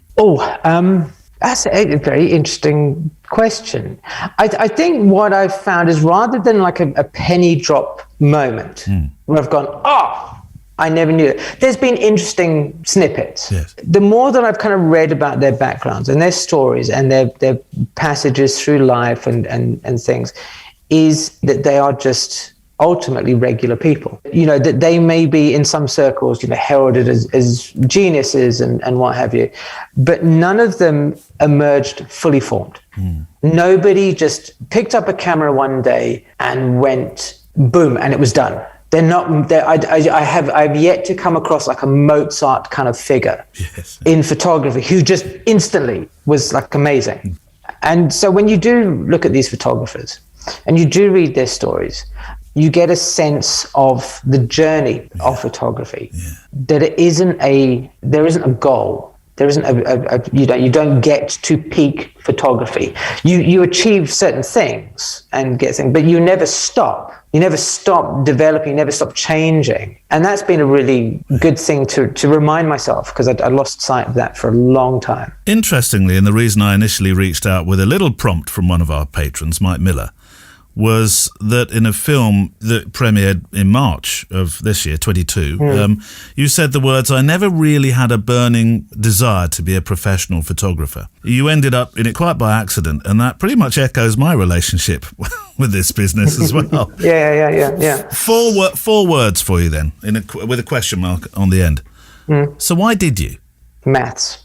That's a very interesting question. I think what I've found is rather than like a penny drop moment where I've gone, oh, I never knew it. There's been interesting snippets. Yes. The more that I've kind of read about their backgrounds and their stories and their passages through life and things, is that they are just ultimately regular people. You know, that they may be in some circles, you know, heralded as geniuses and what have you, but none of them emerged fully formed. Nobody just picked up a camera one day and went boom, and it was done. They're not. I've yet to come across like a Mozart kind of figure in photography who just instantly was like amazing. And so when you do look at these photographers and you do read their stories, you get a sense of the journey of photography. That there isn't a goal. There isn't you don't get to peak photography. You achieve certain things and get things, but you never stop. You never stop developing, you never stop changing. And that's been a really good thing to remind myself, because I lost sight of that for a long time. Interestingly, and the reason I initially reached out with a little prompt from one of our patrons, Mike Miller, was that in a film that premiered in March of this year, 22, you said the words, "I never really had a burning desire to be a professional photographer." You ended up in it quite by accident, and that pretty much echoes my relationship with this business as well. Yeah. Four words for you then, with a question mark on the end. So why did you? Maths.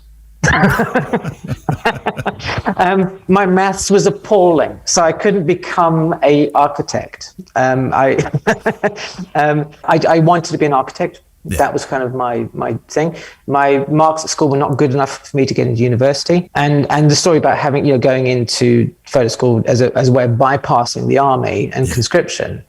My maths was appalling, so I couldn't become an architect. I wanted to be an architect. That was kind of my thing. My marks at school were not good enough for me to get into university, and the story about having going into photo school as a way of bypassing the army and conscription,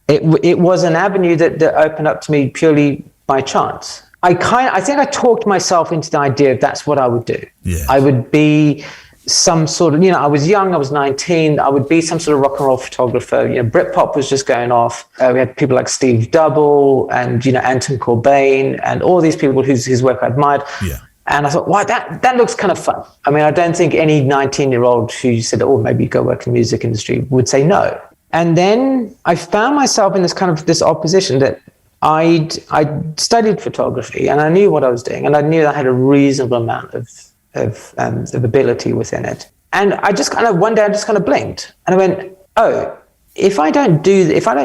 it was an avenue that opened up to me purely by chance. I think I talked myself into the idea of that's what I would do. I would be some sort of, I was young, I was 19, I would be some sort of rock and roll photographer. Britpop was just going off. We had people like Steve Double and, Anton Corbijn and all these people whose work I admired. And I thought, wow, that looks kind of fun. I mean, I don't think any 19-year-old who said, oh, maybe go work in the music industry would say no. And then I found myself in this opposition that I studied photography and I knew what I was doing, and I knew I had a reasonable amount of ability within it. And I just one day I just kind of blinked and I went, oh, if I don't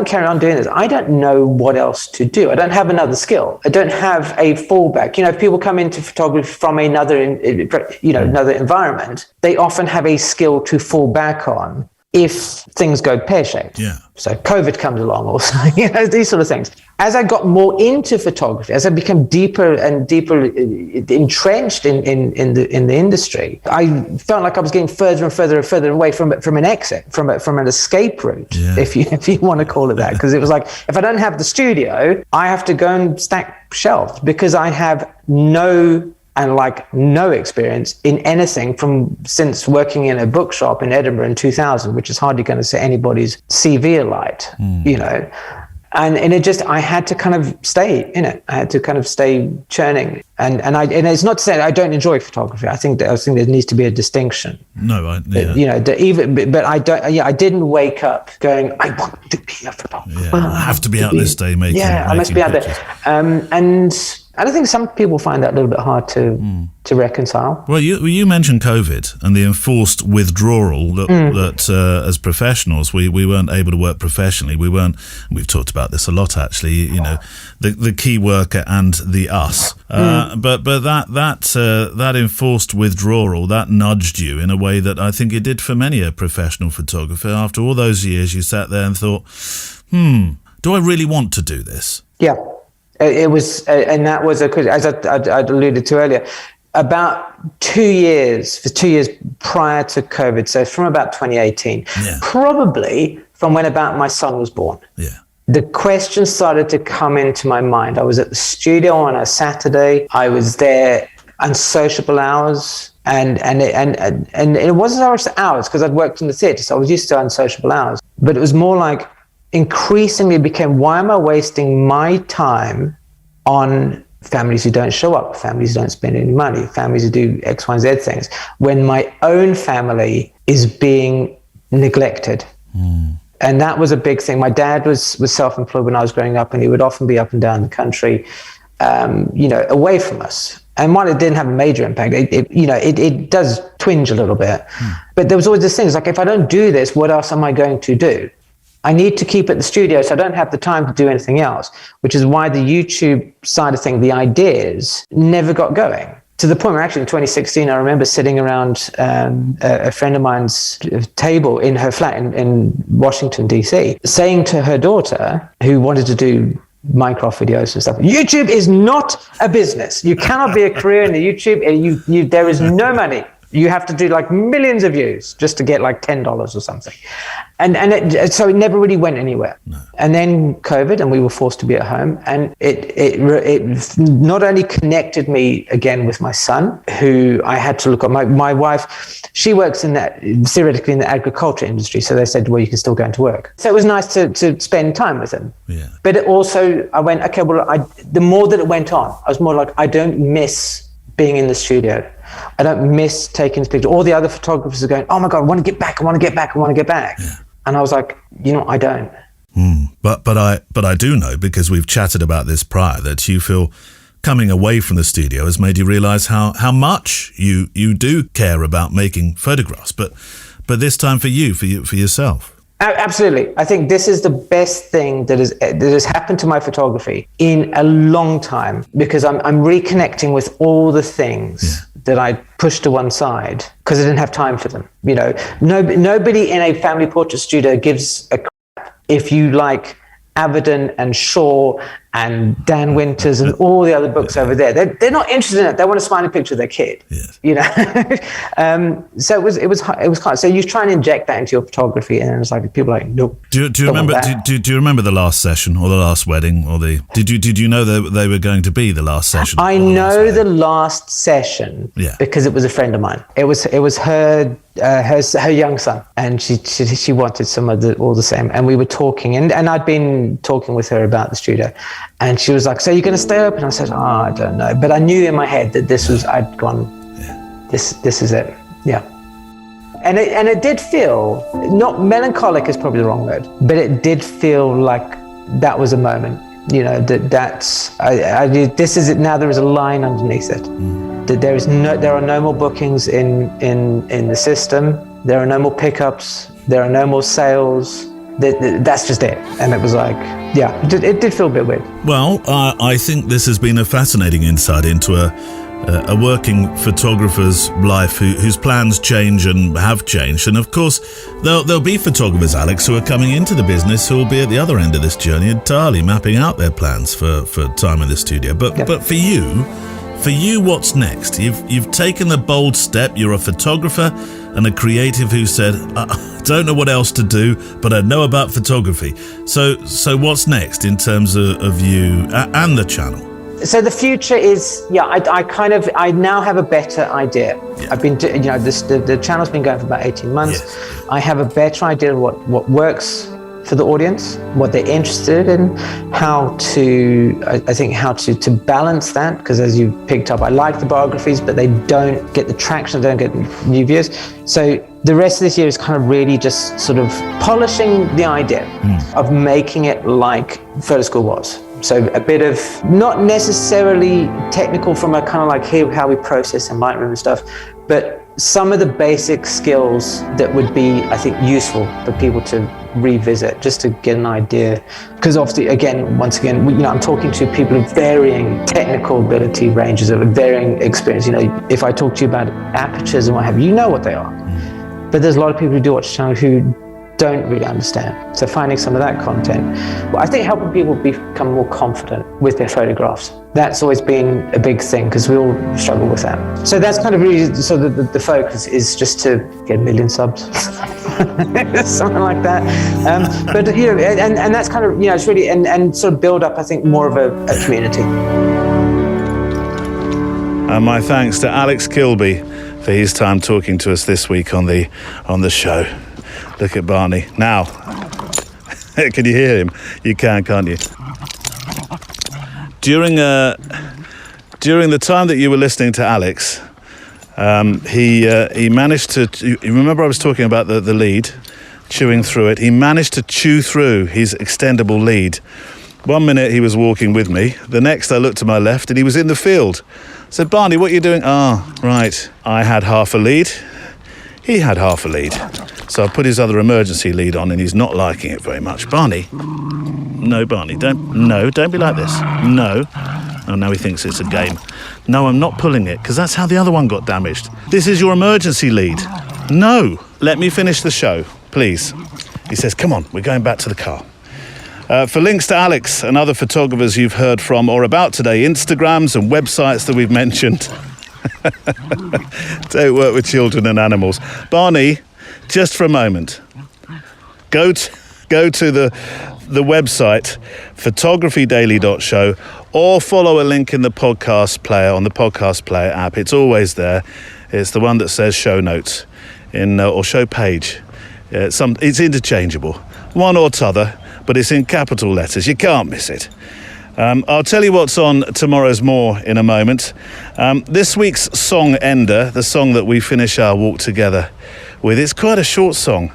carry on doing this, I don't know what else to do. I don't have another skill. I don't have a fallback. If people come into photography from another environment, they often have a skill to fall back on if things go pear-shaped. So COVID comes along also, these sort of things. As I got more into photography, as I became deeper and deeper entrenched in the industry, I felt like I was getting further and further and further away from an exit, from an escape route, if you want to call it that. Because it was like, if I don't have the studio, I have to go and stack shelves because I have no experience in anything since working in a bookshop in Edinburgh in 2000, which is hardly going to set anybody's CV alight, And it just, I had to kind of stay in it. I had to kind of stay churning. And it's not to say that I don't enjoy photography. I think there needs to be a distinction. No, I didn't wake up going, I want to be a photographer. I have to be out this day making I must be out there. And I think some people find that a little bit hard to reconcile. Well, you mentioned COVID and the enforced withdrawal that as professionals we weren't able to work professionally. We've talked about this a lot actually. The key worker and the us. But that enforced withdrawal, that nudged you in a way that I think it did for many a professional photographer. After all those years, you sat there and thought, do I really want to do this? Yeah. It was, and that was as I alluded to earlier, about 2 years prior to COVID. So from about 2018, probably from when about my son was born. The question started to come into my mind. I was at the studio on a Saturday. I was there unsociable hours, and it wasn't so much hours because I'd worked in the theatre, so I was used to unsociable hours. But it was more like, increasingly became, why am I wasting my time on families who don't show up, families who don't spend any money, families who do X, Y, and Z things, when my own family is being neglected. And that was a big thing. My dad was self-employed when I was growing up, and he would often be up and down the country, away from us. And while it didn't have a major impact, it does twinge a little bit. But there was always this thing, it's like, if I don't do this, what else am I going to do? I need to keep at the studio, so I don't have the time to do anything else, which is why the YouTube side of things, the ideas, never got going. To the point where actually in 2016, I remember sitting around a friend of mine's table in her flat in Washington, D.C., saying to her daughter, who wanted to do Minecraft videos and stuff, YouTube is not a business. You cannot be a career in the YouTube. There is no money. You have to do like millions of views just to get like $10 or something. So it never really went anywhere. No. And then COVID, and we were forced to be at home. And it not only connected me again with my son, who I had to look at. My wife, she works theoretically in the agriculture industry. So they said, well, you can still go into work. So it was nice to spend time with him. Yeah. But it also, I went, okay, well, the more that it went on, I was more like, I don't miss being in the studio. I don't miss taking this picture. All the other photographers are going, oh my God, I want to get back. Yeah. And I was like, I don't. But I do know, because we've chatted about this prior, that you feel coming away from the studio has made you realise how much you do care about making photographs. But this time for yourself. Absolutely. I think this is the best thing that has happened to my photography in a long time, because I'm reconnecting with all the things that I pushed to one side because I didn't have time for them. Nobody in a family portrait studio gives a crap if you like Avedon and Shaw and Dan Winters and all the other books over there. They're not interested in it. They want a smiling picture of their kid. Yes. So it was hard. So you try and inject that into your photography, and it's like people are like, nope. Do you remember? Do you remember the last session or the last wedding or the? Did you know that they were going to be the last session? I know the last session because it was a friend of mine. It was her young son, and she wanted some of all the same, and we were talking, and I'd been talking with her about the studio. And she was like, so you're going to stay open? I said, I don't know. But I knew in my head that I'd gone, this is it. Yeah. And it did feel, not melancholic is probably the wrong word, but it did feel like that was a moment, this is it now. There is a line underneath it. That there are no more bookings in the system. There are no more pickups. There are no more sales. That's just it. And it was like, it did feel a bit weird. Well, I think this has been a fascinating insight into a working photographer's life whose plans change and have changed. And of course, there'll be photographers, Alex, who are coming into the business who will be at the other end of this journey entirely mapping out their plans for time in the studio. But for you, what's next? You've taken the bold step. You're a photographer and a creative who said, I don't know what else to do, but I know about photography. So what's next in terms of you and the channel? So the future is, I now have a better idea. Yeah. I've been, the channel's been going for about 18 months. Yes. I have a better idea of what works for the audience, what they're interested in, how to balance that, because as you picked up, I like the biographies, but they don't get the traction, they don't get new views. So the rest of this year is kind of really just sort of polishing the idea of making it like Photo School was. So a bit of, not necessarily technical from a kind of like here, how we process in Lightroom and stuff, but some of the basic skills that would be, I think, useful for people to revisit, just to get an idea. Because obviously, once again, I'm talking to people of varying technical ability ranges, of varying experience. If I talk to you about apertures and what have you, you know what they are. But there's a lot of people who do watch the channel who don't really understand. So finding some of that content. Well, I think helping people become more confident with their photographs. That's always been a big thing because we all struggle with that. So that's kind of really, so the focus is just to get 1 million subs, something like that. But and that's kind of, it's really, and sort of build up, I think, more of a community. And my thanks to Alex Kilby for his time talking to us this week on the show. Look at Barney. Now, can you hear him? You can, can't you? During during the time that you were listening to Alex, he managed to... You remember I was talking about the lead, chewing through it. He managed to chew through his extendable lead. 1 minute he was walking with me. The next I looked to my left and he was in the field. I said, Barney, what are you doing? Right. I had half a lead. He had half a lead. So I put his other emergency lead on and he's not liking it very much. Barney? No, Barney, don't be like this. No. Oh, now he thinks it's a game. No, I'm not pulling it because that's how the other one got damaged. This is your emergency lead. No. Let me finish the show, please. He says, come on, we're going back to the car. For links to Alex and other photographers you've heard from or about today, Instagrams and websites that we've mentioned. Don't work with children and animals. Barney, just for a moment, go to the website photographydaily.show or follow a link in the podcast player on the podcast player app. It's always there. It's the one that says show notes or show page. It's interchangeable, one or t'other, but it's in capital letters. You can't miss it. I'll tell you what's on tomorrow's More in a moment. This week's song ender, the song that we finish our walk together with, it's quite a short song.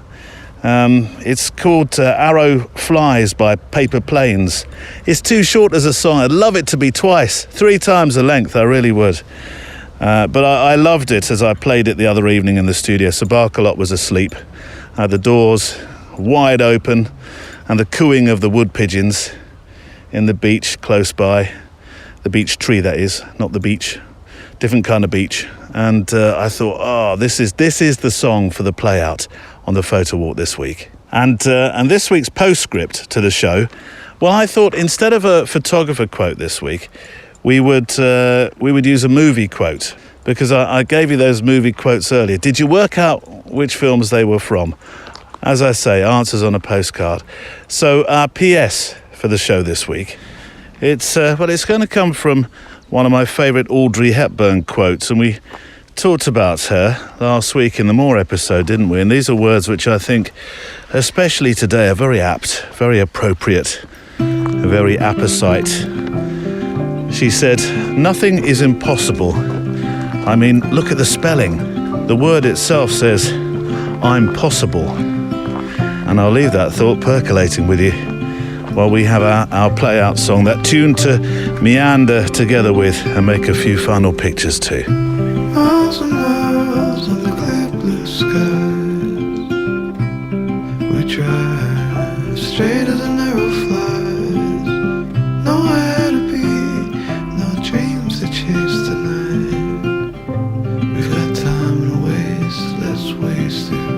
It's called Arrow Flies by Paper Planes. It's too short as a song. I'd love it to be twice, 3 times the length, I really would. But I loved it as I played it the other evening in the studio. Sir Barkalot was asleep. The doors wide open and the cooing of the wood pigeons in the beach close by. The beech tree, that is, not the beach. Different kind of beach. And I thought, this is the song for the play out on the Photowalk this week. And this week's postscript to the show, well, I thought instead of a photographer quote this week, we would use a movie quote, because I gave you those movie quotes earlier. Did you work out which films they were from? As I say, answers on a postcard. So our PS for the show this week, it's going to come from one of my favourite Audrey Hepburn quotes, and we talked about her last week in the More episode, didn't we? And these are words which I think, especially today, are very apt, very appropriate, very apposite. She said, "Nothing is impossible. I mean, look at the spelling. The word itself says, I'm possible." And I'll leave that thought percolating with you while we have our play-out song, that tune to meander together with and make a few final pictures too. Miles and miles of the clear blue skies, we drive straight as an arrow flies. Nowhere to be, no dreams to chase tonight. We've got time to waste, let's waste it right.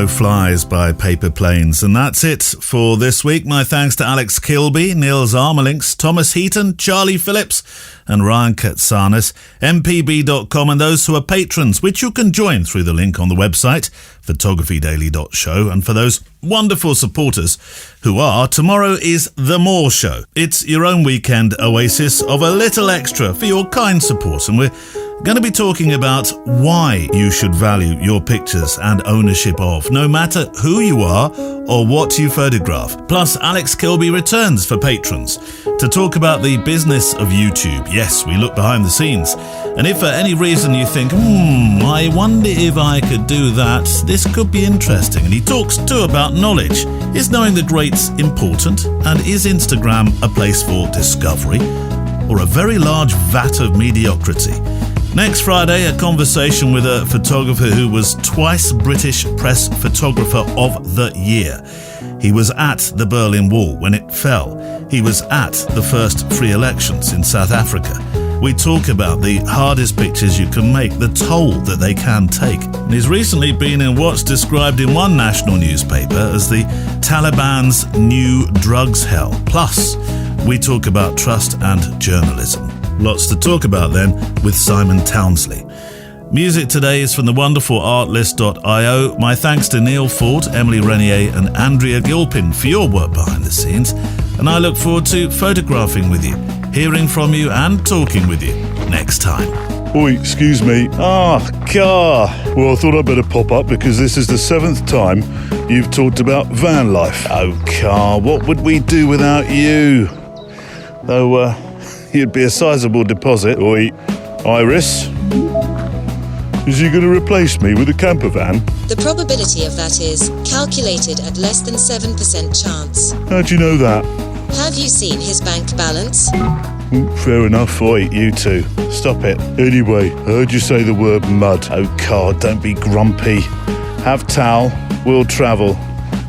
Flies by Paper Planes. And that's it for this week. My thanks to Alex Kilby, Niels Armelinks, Thomas Heaton, Charlie Phillips and Ryan Katsanis, mpb.com, and those who are patrons, which you can join through the link on the website, photographydaily.show. And for those wonderful supporters who are, tomorrow is The More Show. It's your own weekend oasis of a little extra for your kind support, and we're going to be talking about why you should value your pictures and ownership of. yourself, no matter who you are or what you photograph. Plus, Alex Kilby returns for patrons to talk about the business of YouTube. Yes, we look behind the scenes. And if for any reason you think, I wonder if I could do that, this could be interesting. And he talks too about knowledge. Is knowing the greats important? And is Instagram a place for discovery or a very large vat of mediocrity? Next Friday, a conversation with a photographer who was twice British Press Photographer of the Year. He was at the Berlin Wall when it fell. He was at the first free elections in South Africa. We talk about the hardest pictures you can make, the toll that they can take. And he's recently been in what's described in one national newspaper as the Taliban's new drugs hell. Plus, we talk about trust and journalism. Lots to talk about then with Simon Townsley. Music today is from the wonderful artlist.io. My thanks to Neil Ford, Emily Renier and Andrea Gilpin for your work behind the scenes. And I look forward to photographing with you, hearing from you and talking with you next time. Oi, excuse me. Car. Well, I thought I'd better pop up because this is the 7th time you've talked about van life. Oh, Car, what would we do without you? Though, you'd be a sizable deposit. Oi, Iris. Is he going to replace me with a camper van? The probability of that is calculated at less than 7% chance. How'd you know that? Have you seen his bank balance? Fair enough. Oi, you two. Stop it. Anyway, I heard you say the word mud. Oh, Car, don't be grumpy. Have Tal. We'll travel.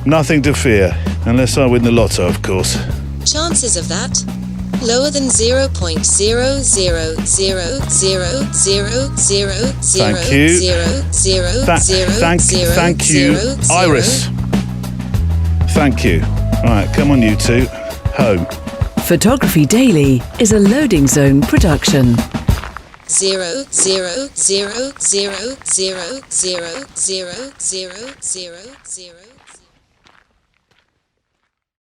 Nothing to fear. Unless I win the lotto, of course. Chances of that? Lower than 0.0000000000000. Thank you, Iris. Thank you. Right, come on, you two. Home. Photography Daily is a Loading Zone production. 0.0000000000000.